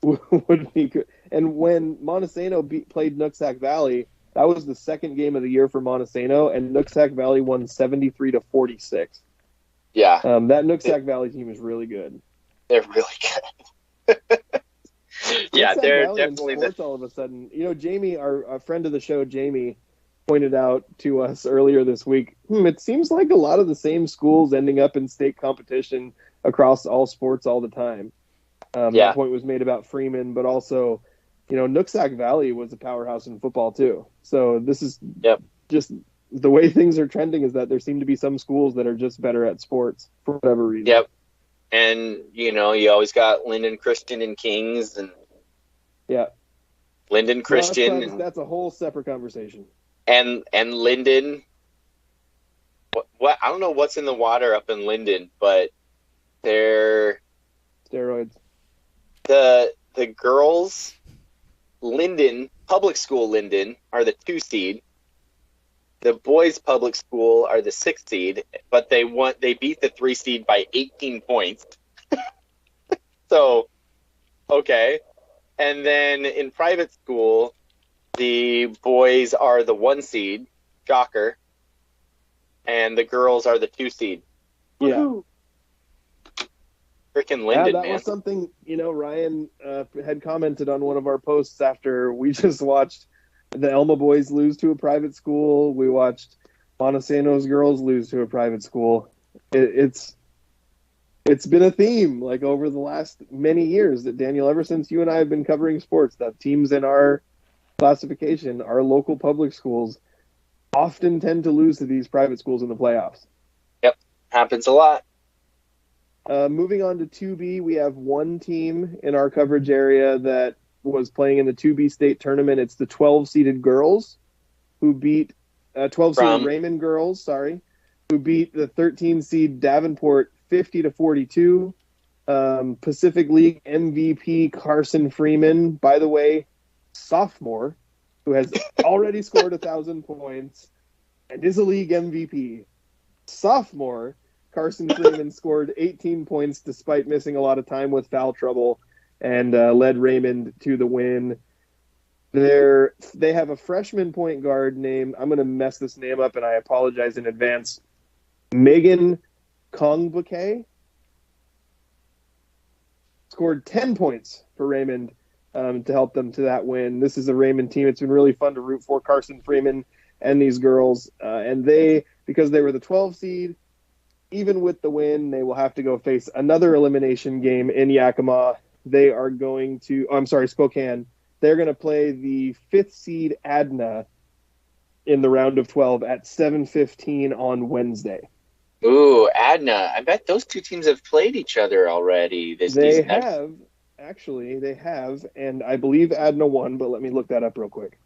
would be good. And when Montesano played Nooksack Valley, that was the second game of the year for Montesano, and Nooksack Valley won 73-46. Yeah. That Nooksack Valley team is really good. They're really good. Yeah, they're Valley definitely sports all of a sudden. Jamie, our friend of the show, Jamie, pointed out to us earlier this week, it seems like a lot of the same schools ending up in state competition across all sports all the time. That point was made about Freeman, but also, Nooksack Valley was a powerhouse in football too. So this is just the way things are trending, is that there seem to be some schools that are just better at sports for whatever reason. Yep. And, you always got Linden Christian and Kings, and Linden Christian. That's a whole separate conversation. And Linden, what I don't know what's in the water up in Linden, but they're steroids. The girls, Linden, public school Linden, are the 2 seed. The boys' public school are the 6 seed, but they beat the 3 seed by 18 points. So, okay. And then in private school, the boys are the 1 seed, shocker, and the girls are the 2 seed. Yeah. Woo-hoo. Freaking Linden, that was something, Ryan had commented on one of our posts after we just watched the Elma boys lose to a private school. We watched Montesano's girls lose to a private school. It's been a theme, like, over the last many years, that, Daniel, ever since you and I have been covering sports, that teams in our classification, our local public schools, often tend to lose to these private schools in the playoffs. Yep, happens a lot. Moving on to 2B, we have one team in our coverage area that was playing in the 2B state tournament. It's the 12-seeded girls, who beat 12 seed From- Raymond girls, sorry, who beat the 13 seed Davenport 50-42. Pacific League MVP Carson Freeman, by the way, sophomore, who has already scored 1,000 points and is a league MVP. Sophomore Carson Freeman scored 18 points despite missing a lot of time with foul trouble and led Raymond to the win. They have a freshman point guard named, I'm going to mess this name up and I apologize in advance, Megan Kongbake. Scored 10 points for Raymond to help them to that win. This is a Raymond team. It's been really fun to root for Carson Freeman and these girls. And because they were the 12 seed, even with the win, they will have to go face another elimination game in Yakima. They are going to, Spokane. They're going to play the 5th seed Adna in the round of 12 at 7:15 on Wednesday. Ooh, Adna. I bet those two teams have played each other already this They season. have, actually, and I believe Adna won, but let me look that up real quick.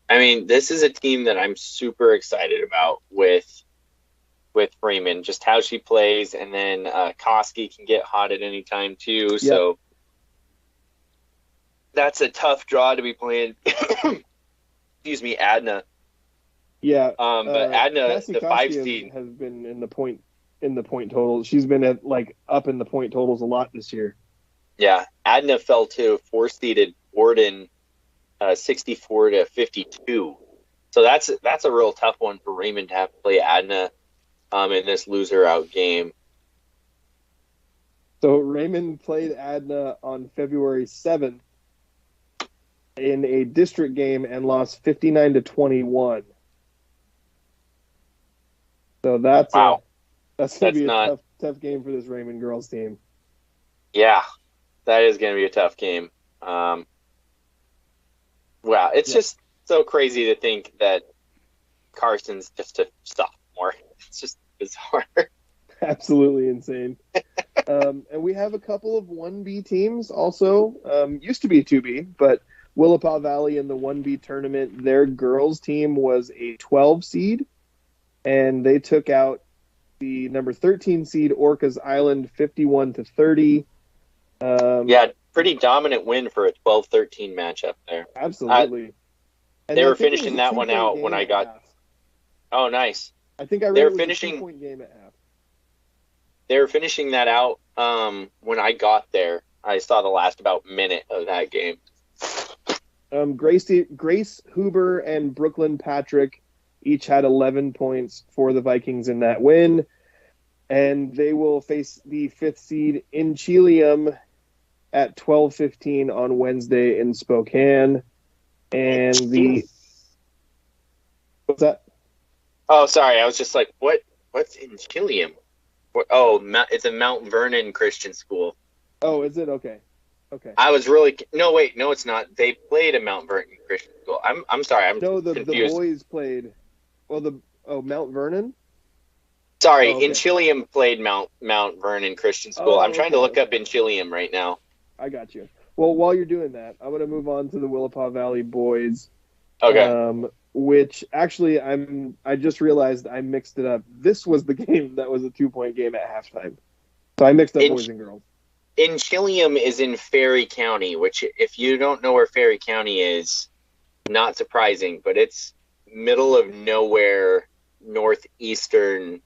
I mean, this is a team that I'm super excited about with Freeman, just how she plays, and then Koski can get hot at any time too. Yep. So that's a tough draw to be playing. Excuse me, Adna. Yeah, but Adna, Cassie the 5 Koski seed, has been in the point total. She's been at up in the point totals a lot this year. yeah, Adna fell to 4-seeded Borden, 64-52. So that's a real tough one for Raymond to have to play Adna in this loser out game. So Raymond played Adna on February 7th in a district game and lost 59-21. So that's Wow. that's going to be That's a tough game for this Raymond girls team. Yeah, that is going to be a tough game. Wow, it's just so crazy to think that Carson's just a sophomore. It's just bizarre. Absolutely insane. And we have a couple of 1B teams also. Used to be 2B, but Willapa Valley in the 1B tournament, their girls team was a 12 seed, and they took out the number 13 seed Orcas Island 51-30. Yeah, pretty dominant win for a 12-13 matchup there. Absolutely. And They I were think it was finishing a that one 2-point out game when I at got. half. Oh, nice. I think I read They were it was finishing- a 2-point game at half. They were finishing that out when I got there. I saw the last about minute of that game. Grace Huber and Brooklyn Patrick each had 11 points for the Vikings in that win. And they will face the 5th seed Inchelium at 12:15 on Wednesday in Spokane. And what's that? Oh, sorry. I was just like, what's in Chilium? It's a Mount Vernon Christian school. Oh, is it? Okay. I was really no, it's not. They played a Mount Vernon Christian school. I'm sorry. I'm No, the confused. boys played. Well, Mount Vernon. Sorry, Oh, okay. Inchilium played Mount Vernon Christian School. Oh, I'm trying to look okay. up Inchilium right now. I got you. Well, while you're doing that, I'm going to move on to the Willapa Valley boys. Okay. Which actually, I just realized I mixed it up. This was the game that was a 2-point game at halftime. So I mixed up boys and girls. Inchilium is in Ferry County, which, if you don't know where Ferry County is, not surprising, but it's middle of nowhere, northeastern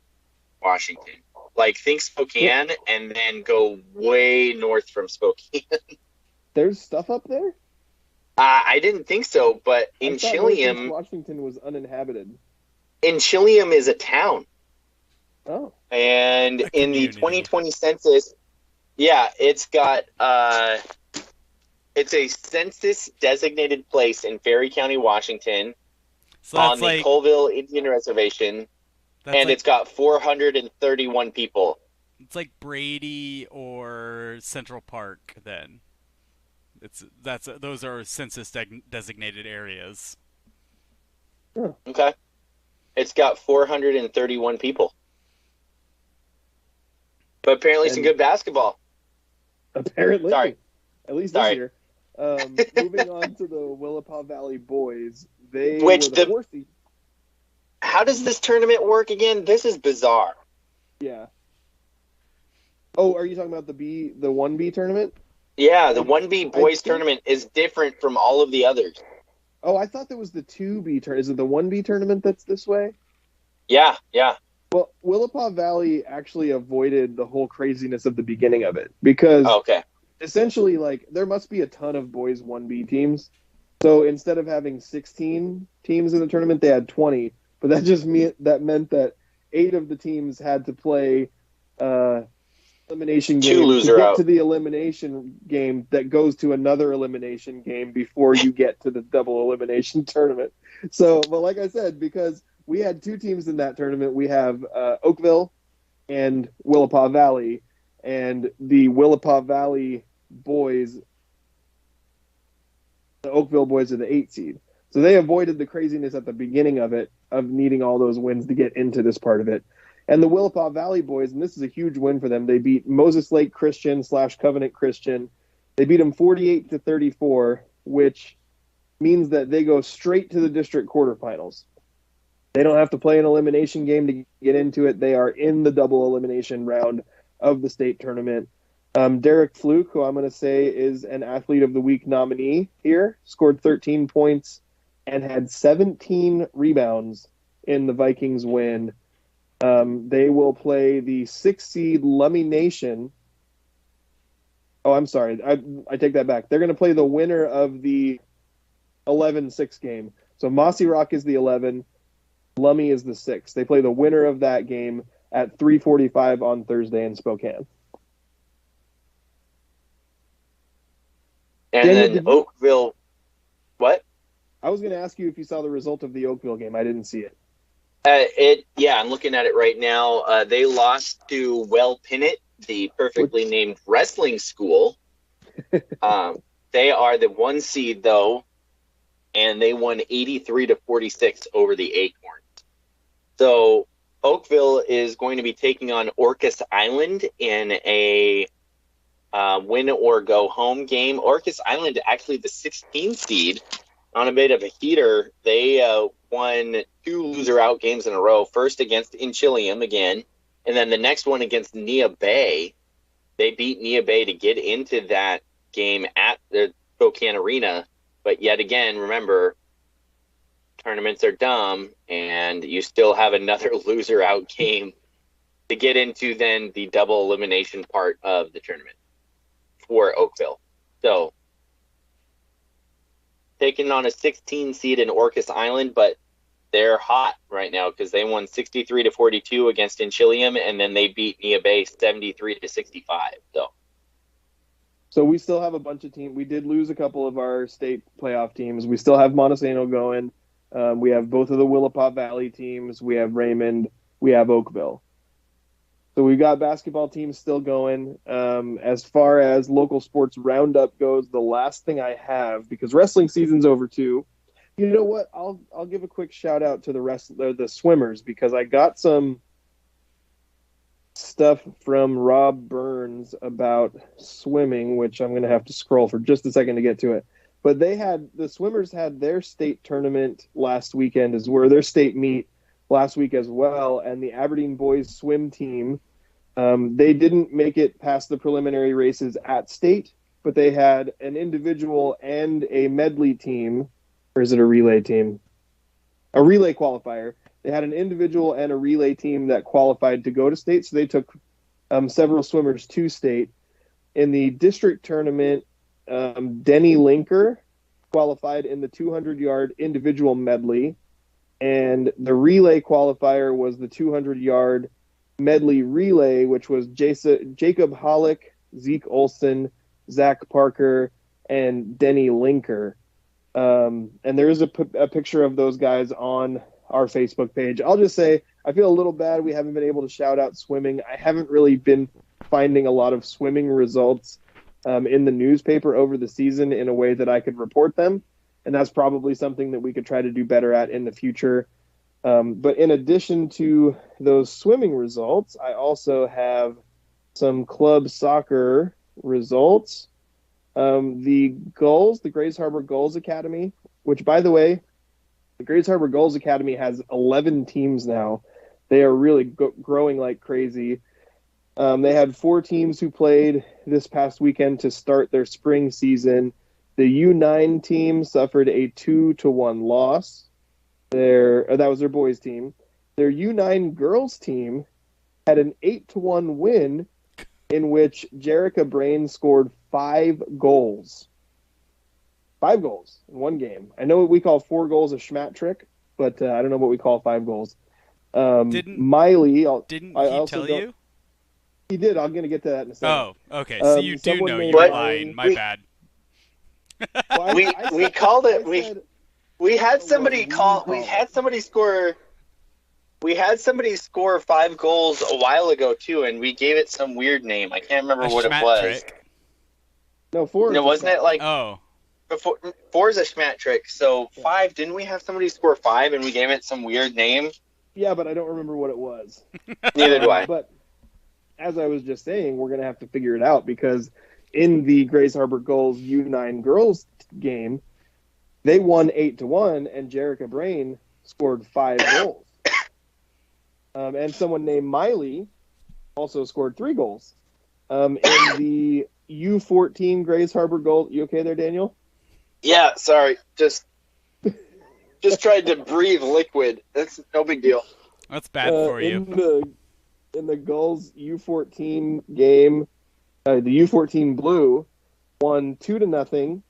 Washington. Like, think Spokane and then go way north from Spokane. There's stuff up there? I didn't think so, but I thought Inchilium, Washington was uninhabited. Inchilium is a town. Oh. And A in the community. 2020 census, yeah, it's got it's a census designated place in Ferry County, Washington, So on that's the like Colville Indian Reservation, that's and like, it's got 431 people. it's like Brady or Central Park. Then those are census designated areas. Okay, it's got 431 people, but apparently some And- good basketball. Apparently. Sorry. At least Sorry. this year. Moving on to the Willapa Valley boys, They Which were the 4th seed. How does this tournament work again? This is bizarre. Yeah. Oh, are you talking about the 1B tournament? Yeah, the 1B boys tournament is different from all of the others. Oh, I thought that was the 2B tournament. Is it the 1B tournament that's this way? Yeah. Well, Willapa Valley actually avoided the whole craziness of the beginning of it because essentially, like, there must be a ton of boys 1B teams. So instead of having 16 teams in the tournament, they had 20. But that just meant that 8 of the teams had to play elimination game to get to the elimination game that goes to another elimination game before you get to the double elimination tournament. So, but like I said, because we had 2 teams in that tournament, we have Oakville and Willapa Valley, and the Willapa Valley boys, the Oakville boys are the 8 seed. So they avoided the craziness at the beginning of it, of needing all those wins to get into this part of it. And the Willapa Valley boys, and this is a huge win for them, they beat Moses Lake Christian / Covenant Christian. They beat them 48-34, which means that they go straight to the district quarterfinals. They don't have to play an elimination game to get into it. They are in the double elimination round of the state tournament. Derek Fluke, who I'm going to say is an Athlete of the Week nominee here, scored 13 points and had 17 rebounds in the Vikings win. They will play the 6th seed Lummi Nation. Oh, I'm sorry. I take that back. They're going to play the winner of the 11-6 game. So Mossy Rock is the 11. Lummi is the 6. They play the winner of that game at 3:45 on Thursday in Spokane. And then Oakville, what? I was going to ask you if you saw the result of the Oakville game. I didn't see it. I'm looking at it right now. They lost to Well Pinnett, the perfectly named wrestling school. They are the 1 seed though, and they won 83-46 over the Acorns. So Oakville is going to be taking on Orcas Island in a win or go home game. Orcas Island, actually the 16th seed, on a bit of a heater. They won 2 loser out games in a row. First against Inchilium again, and then the next one against Nia Bay. They beat Nia Bay to get into that game at the Spokane Arena. But yet again, remember, tournaments are dumb, and you still have another loser out game to get into then the double elimination part of the tournament for Oakville. So taking on a 16 seed in Orcas Island, but they're hot right now because they won 63-42 against Inchilium, and then they beat Nia Bay 73-65. So we still have a bunch of teams. We did lose a couple of our state playoff teams. We still have Montesano going. We have both of the Willapa Valley teams. We have Raymond. We have Oakville. So we've got basketball teams still going. As far as local sports roundup goes, the last thing I have, because wrestling season's over too. You know what? I'll give a quick shout out to the swimmers, because I got some stuff from Rob Burns about swimming, which I'm going to have to scroll for just a second to get to it. But the swimmers had their state tournament last weekend, their state meet last week as well, and the Aberdeen boys swim team, they didn't make it past the preliminary races at state, but they had an individual and a medley team, or is it a relay team? A relay qualifier. They had an individual and a relay team that qualified to go to state, so they took several swimmers to state. In the district tournament, Denny Linker qualified in the 200-yard individual medley, and the relay qualifier was the 200-yard medley relay, which was Jacob Hollick, Zeke Olson, Zach Parker, and Denny Linker. And there is a picture of those guys on our Facebook page. I'll just say I feel a little bad we haven't been able to shout out swimming. I haven't really been finding a lot of swimming results in the newspaper over the season in a way that I could report them, and that's probably something that we could try to do better at in the future. But in addition to those swimming results, I also have some club soccer results. The Gulls, the Grays Harbor Gulls Academy, which, by the way, The Grays Harbor Gulls Academy has 11 teams now. They are really growing like crazy. They had 4 teams who played this past weekend to start their spring season. The U9 team suffered a 2-1 loss. That was their boys team. Their U9 girls team had an 8-1 win in which Jerrica Brain scored 5 goals. 5 goals in one game. I know what we call 4 goals a schmat trick, but I don't know what we call 5 goals. Miley, Didn't he tell you? He did. I'm going to get to that in a second. Oh, okay. So you do know you're lying. My bad. Well, we called it. We had somebody score 5 goals a while ago too, and we gave it some weird name. I can't remember what it was. Trick. No, 4. No, wasn't it like? Oh. 4 is a schmat trick. So 5, didn't we have somebody score 5 and we gave it some weird name? Yeah, but I don't remember what it was. Neither do I. But as I was just saying, we're going to have to figure it out because in the Grays Harbor Gulls U9 girls game, they won 8-1, and Jerrica Brain scored 5 goals. And someone named Miley also scored 3 goals. In the U14 Grays Harbor Gulls, you okay there, Daniel? Yeah, sorry. Just tried to breathe liquid. That's no big deal. That's bad for you. In the Gulls U14 game, the U14 Blue won 2-0.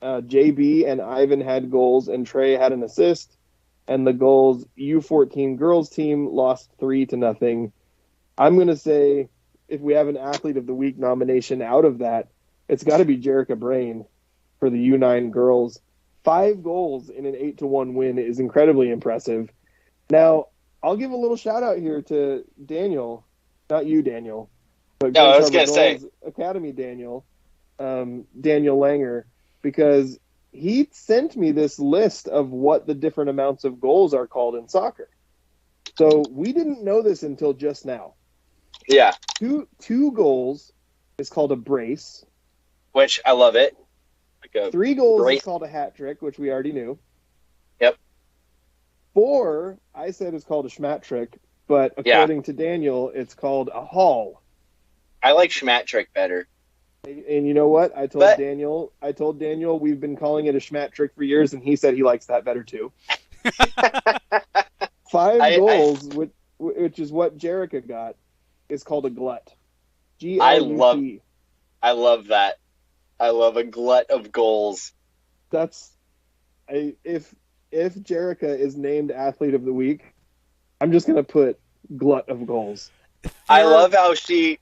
JB and Ivan had goals, and Trey had an assist. And the Gulls U14 girls team lost 3-0. I'm going to say if we have an Athlete of the Week nomination out of that, it's got to be Jerrica Brain for the U9 girls. 5 goals in an 8-1 win is incredibly impressive. Now, I'll give a little shout out here to Daniel, not you, Daniel, but I was going to say Academy Daniel Langer, because he sent me this list of what the different amounts of goals are called in soccer. So we didn't know this until just now. Yeah. Two goals is called a brace. Which I love it. Like 3 goals brace. is called a hat trick, which we already knew. Yep. 4, I said, is called a schmat trick, but according to Daniel, it's called a haul. I like schmat trick better. And you know what? I told Daniel we've been calling it a schmat trick for years, and he said he likes that better too. 5 goals, which is what Jerrica got, is called a glut. G-L-U-T. I love that. I love a glut of goals. If Jerrica is named Athlete of the Week, I'm just gonna put glut of goals. I love how she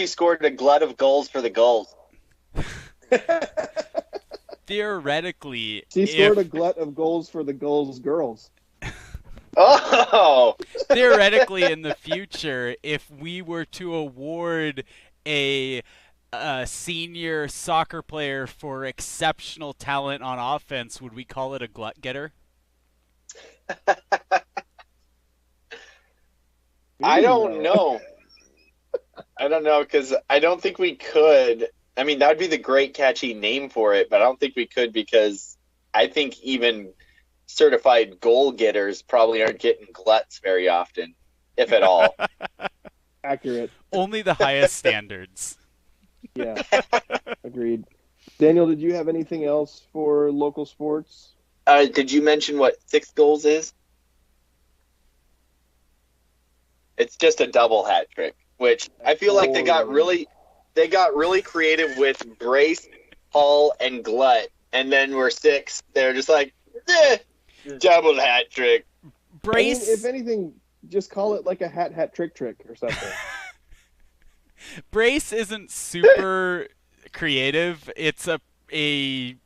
scored a glut of goals for the Gulls. Theoretically, she scored a glut of goals for the Gulls girls. Oh! Theoretically, in the future, if we were to award a senior soccer player for exceptional talent on offense, would we call it a glut getter? I don't know. I don't know, because I don't think we could. I mean, that would be the great catchy name for it, but I don't think we could because I think even certified goal getters probably aren't getting gluts very often, if at all. Accurate. Only the highest standards. Yeah, agreed. Daniel, did you have anything else for local sports? Did you mention what 6 goals is? It's just a double hat trick, which I feel like they got really creative with brace, haul, and glut, and then we're 6. They're just like, double hat trick. Brace. I mean, if anything, just call it like a hat trick or something. Brace isn't super creative. It's a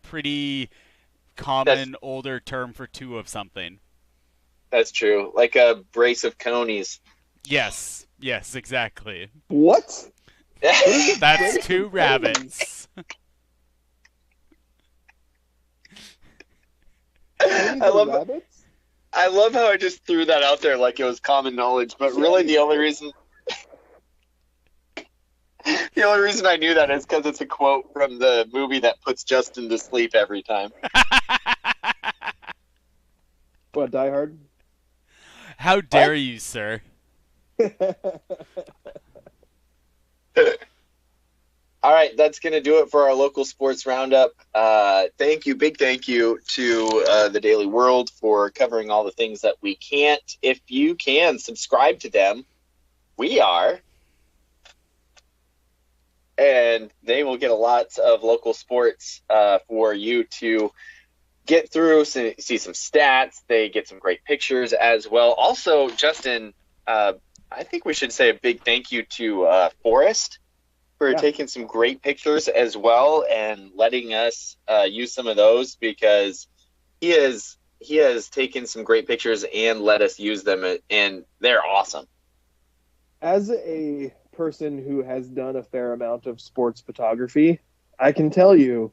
pretty common older term for 2 of something. That's true. Like a brace of conies. Yes, exactly. What? That's 2 rabbits. I love how I just threw that out there like it was common knowledge, but really the only reason I knew that is because it's a quote from the movie that puts Justin to sleep every time. What, Die Hard? How dare you, sir? All right, that's going to do it for our local sports roundup. Big thank you to the Daily World for covering all the things that we can't. If you can, subscribe to them. We are. And they will get a lot of local sports for you to get through, see some stats. They get some great pictures as well. Also, Justin, I think we should say a big thank you to Forrest for taking some great pictures as well and letting us use some of those, because he has taken some great pictures and let us use them, and they're awesome. As a person who has done a fair amount of sports photography, I can tell you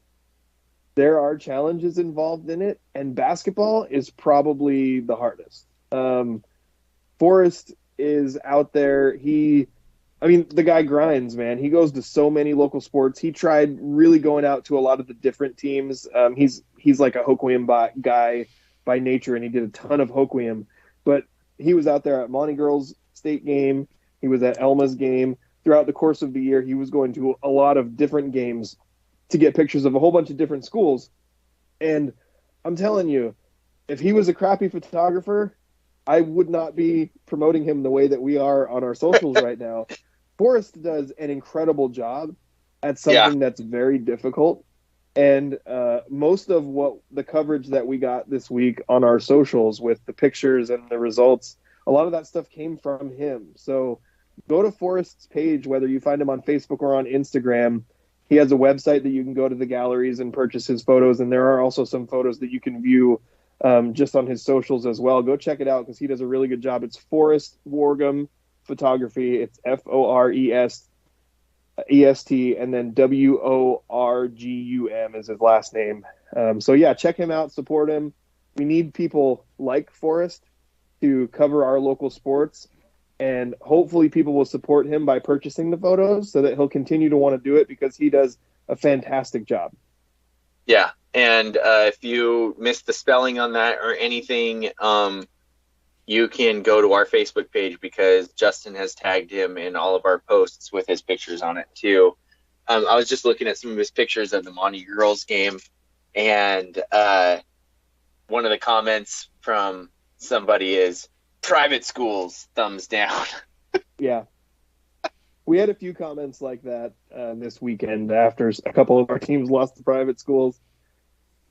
there are challenges involved in it, and basketball is probably the hardest. Forrest is out there. The guy grinds, man. He goes to so many local sports. He tried really going out to a lot of the different teams. He's like a Hoquiam guy by nature, and he did a ton of Hoquiam. But he was out there at Monty Girls State game. He was at Elma's game. Throughout the course of the year, he was going to a lot of different games to get pictures of a whole bunch of different schools. And I'm telling you, if he was a crappy photographer, I would not be promoting him the way that we are on our socials right now. Forrest does an incredible job at something that's very difficult. And most of what the coverage that we got this week on our socials with the pictures and the results, a lot of that stuff came from him. So go to Forrest's page, whether you find him on Facebook or on Instagram. He has a website that you can go to the galleries and purchase his photos. And there are also some photos that you can view just on his socials as well. Go check it out because he does a really good job. It's Forrest Worgum Photography. It's Forest and then Worgum is his last name. So yeah, check him out, support him. We need people like Forrest to cover our local sports, and hopefully people will support him by purchasing the photos so that he'll continue to want to do it because he does a fantastic job. Yeah, and if you missed the spelling on that or anything, you can go to our Facebook page because Justin has tagged him in all of our posts with his pictures on it too. I was just looking at some of his pictures of the Monty Girls game, and one of the comments from somebody is private schools, thumbs down. Yeah. We had a few comments like that this weekend after a couple of our teams lost to private schools.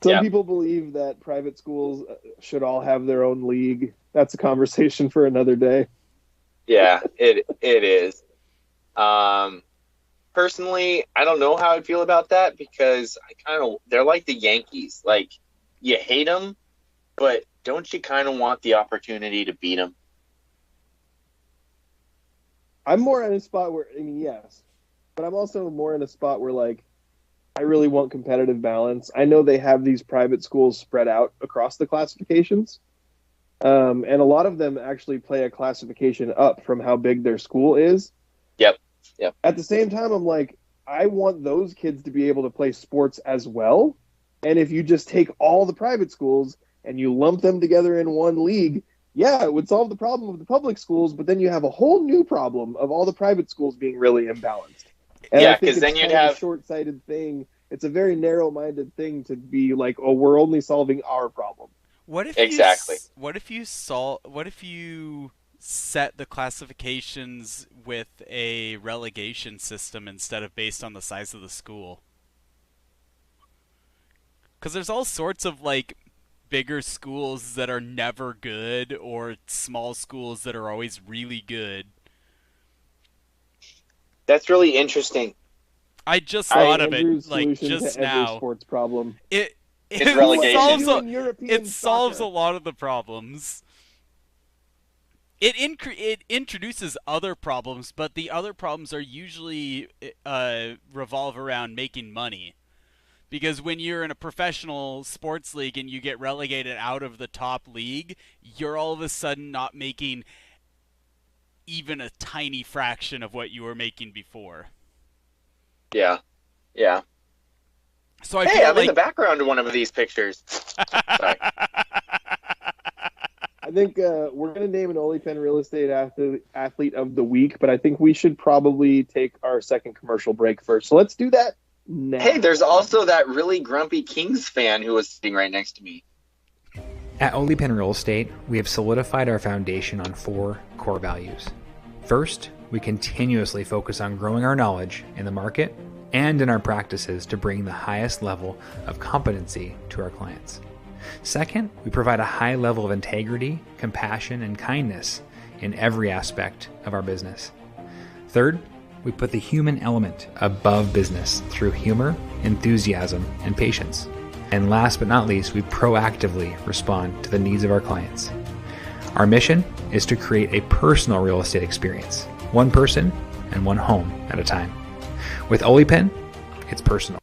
Some people believe that private schools should all have their own league. That's a conversation for another day. Yeah, it is. Personally, I don't know how I feel about that because they're like the Yankees. Like, you hate them, but don't you kind of want the opportunity to beat them? I'm more in a spot where, yes, but I'm also more in a spot where, like, I really want competitive balance. I know they have these private schools spread out across the classifications, and a lot of them actually play a classification up from how big their school is. Yep. At the same time, I'm like, I want those kids to be able to play sports as well, and if you just take all the private schools and you lump them together in one league, yeah, it would solve the problem of the public schools, but then you have a whole new problem of all the private schools being really imbalanced. And yeah, because then you'd have a short-sighted thing. It's a very narrow-minded thing to be like, oh, we're only solving our problem. What if you set the classifications with a relegation system instead of based on the size of the school? Because there's all sorts of like bigger schools that are never good, or small schools that are always really good. That's really interesting. I just thought of Andrew's it like solution just to every now. sports problem. It relegation. solves a lot of the problems. It introduces other problems, but the other problems are usually revolve around making money. Because when you're in a professional sports league and you get relegated out of the top league, you're all of a sudden not making even a tiny fraction of what you were making before. Yeah. So I'm in the background of one of these pictures. Sorry. I think we're going to name an Oli Penn Real Estate athlete of the week, but I think we should probably take our second commercial break first. So let's do that now. Hey, there's also that really grumpy Kings fan who was sitting right next to me. At Oli Penn Real Estate, we have solidified our foundation on 4 core values. First, we continuously focus on growing our knowledge in the market and in our practices to bring the highest level of competency to our clients. Second, we provide a high level of integrity, compassion, and kindness in every aspect of our business. Third, we put the human element above business through humor, enthusiasm, and patience. And last but not least, we proactively respond to the needs of our clients. Our mission is to create a personal real estate experience, one person and one home at a time. With Oli Penn, it's personal.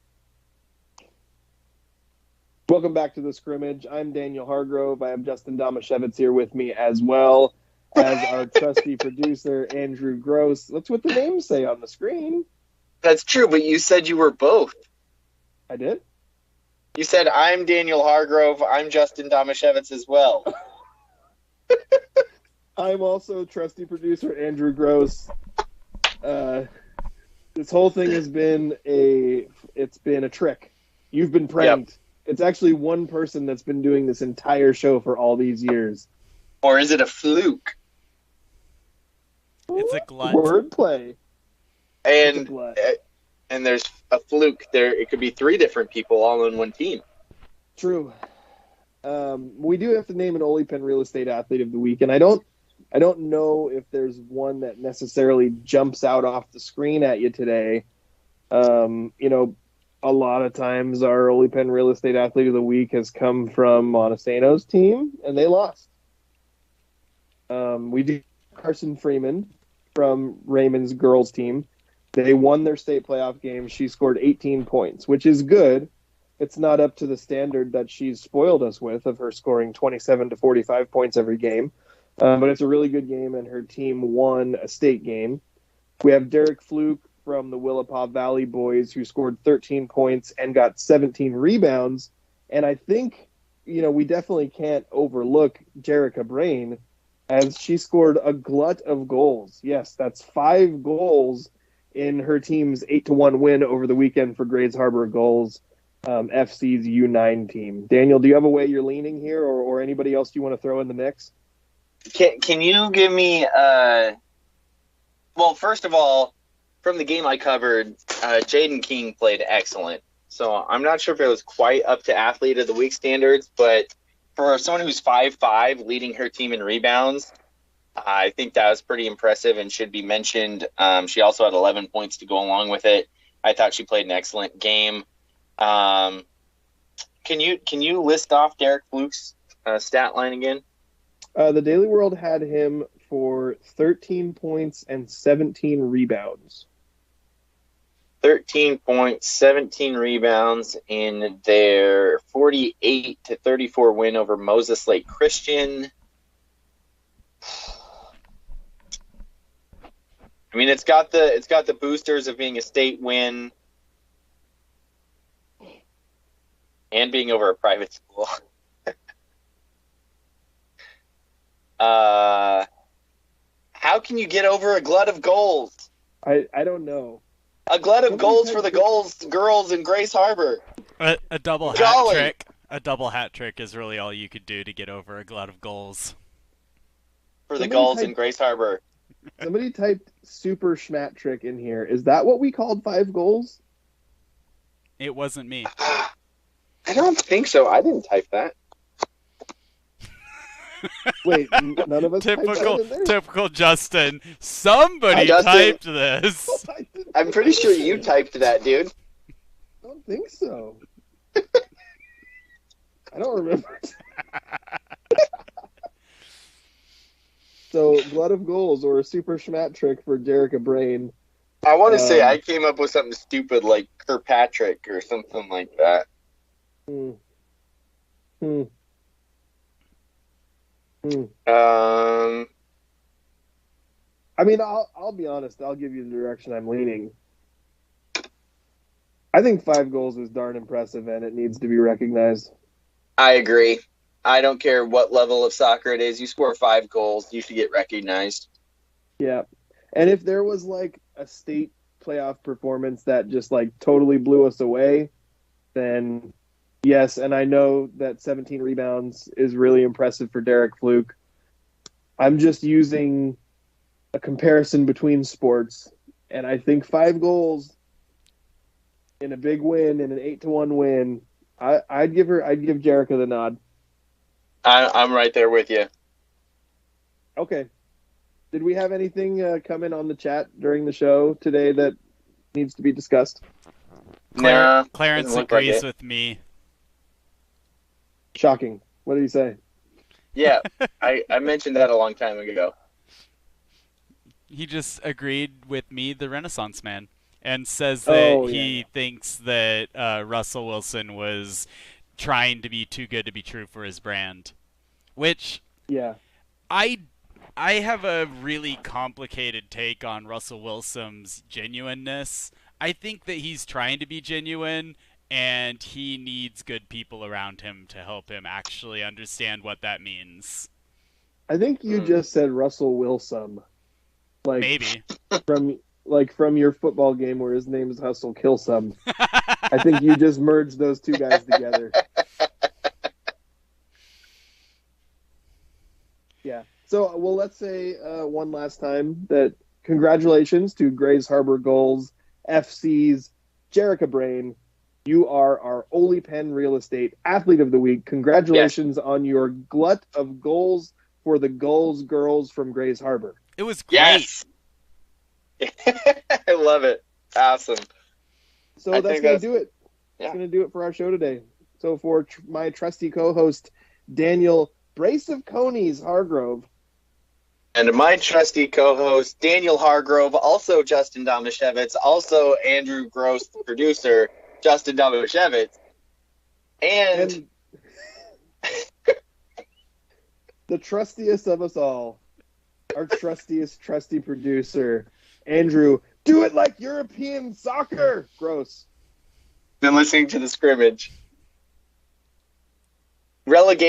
Welcome back to the Scrimmage. I'm Daniel Hargrove. I have Justin Damashevitz here with me as well as our trusty producer, Andrew Gross. That's what the names say on the screen. That's true, but you said you were both. I did? You said, I'm Daniel Hargrove, I'm Justin Damashevitz as well. I'm also trusty producer Andrew Gross. This whole thing has been a trick. You've been pranked. Yep. It's actually one person that's been doing this entire show for all these years. Or is it a fluke? It's a glut. Wordplay. And there's a fluke there. It could be 3 different people all on one team. True. We do have to name an Oli Penn Real Estate Athlete of the Week, and I don't know if there's one that necessarily jumps out off the screen at you today. A lot of times our Oli Penn Real Estate Athlete of the Week has come from Montesano's team, and they lost. We do Carson Freeman from Raymond's girls team. They won their state playoff game. She scored 18 points, which is good. It's not up to the standard that she's spoiled us with of her scoring 27 to 45 points every game. But it's a really good game, and her team won a state game. We have Derek Fluke from the Willapa Valley boys who scored 13 points and got 17 rebounds. And I think, we definitely can't overlook Jerrica Brain as she scored a glut of goals. Yes, that's 5 goals in her team's 8-1 win over the weekend for Grays Harbor Gulls, FC's U9 team. Daniel, do you have a way you're leaning here, or anybody else you want to throw in the mix? Can you give me well, first of all, from the game I covered, Jaden King played excellent. So I'm not sure if it was quite up to Athlete of the Week standards, but for someone who's 5'5", leading her team in rebounds, I think that was pretty impressive and should be mentioned. She also had 11 points to go along with it. I thought she played an excellent game. Can you list off Derek Fluke's stat line again? The Daily World had him for 13 points and 17 rebounds. 13 points, 17 rebounds in their 48-34 win over Moses Lake Christian. I mean, it's got the boosters of being a state win and being over a private school. How can you get over a glut of goals? I don't know. A glut of goals for the girls in Grays Harbor. A double hat trick. A double hat trick is really all you could do to get over a glut of goals. For the Gulls in Grays Harbor. Somebody typed super schmat trick in here. Is that what we called 5 goals? It wasn't me. I don't think so. I didn't type that. Wait, none of us typed that in there? Typical Justin. Somebody typed this. I'm pretty sure you typed that, dude. I don't think so. I don't remember. So, glut of goals or a super schmat trick for Jerrica Brain. I want to say I came up with something stupid like Kirkpatrick or something like that. I mean, I'll be honest. I'll give you the direction I'm leaning. I think 5 goals is darn impressive, and it needs to be recognized. I agree. I don't care what level of soccer it is. You score 5 goals, you should get recognized. Yeah. And if there was like a state playoff performance that just like totally blew us away, then yes. And I know that 17 rebounds is really impressive for Derek Fluke. I'm just using a comparison between sports. And I think 5 goals in a big win, in an 8-1 win, I'd give Jerrica the nod. I'm right there with you. Okay. Did we have anything come in on the chat during the show today that needs to be discussed? Clarence agrees with me. Shocking. What did he say? Yeah, I mentioned that a long time ago. He just agreed with me, the Renaissance man, and says that he thinks that Russell Wilson was trying to be too good to be true for his brand. Which, I have a really complicated take on Russell Wilson's genuineness. I think that he's trying to be genuine, and he needs good people around him to help him actually understand what that means. I think you just said Russell Wilson. Like, maybe. From your football game where his name is Hustle Killsome. I think you just merged those two guys together. Yeah. So, well, let's say one last time that congratulations to Grays Harbor Gulls, FC's Jerrica Brain. You are our Ole Penn Real Estate Athlete of the Week. Congratulations on your glut of goals for the Gulls girls from Grays Harbor. It was great. Yes. I love it. Awesome. So that's going to do it. That's going to do it for our show today. So for my trusty co-host, Daniel Brace of Conies Hargrove. And my trusty co-host, Daniel Hargrove, also Justin Domashevitz, also Andrew Gross, the producer, Justin Domashevitz, and the trustiest of us all, our trustiest trusty producer, Andrew, do it like European soccer. Gross. Been listening to the scrimmage. Relegation.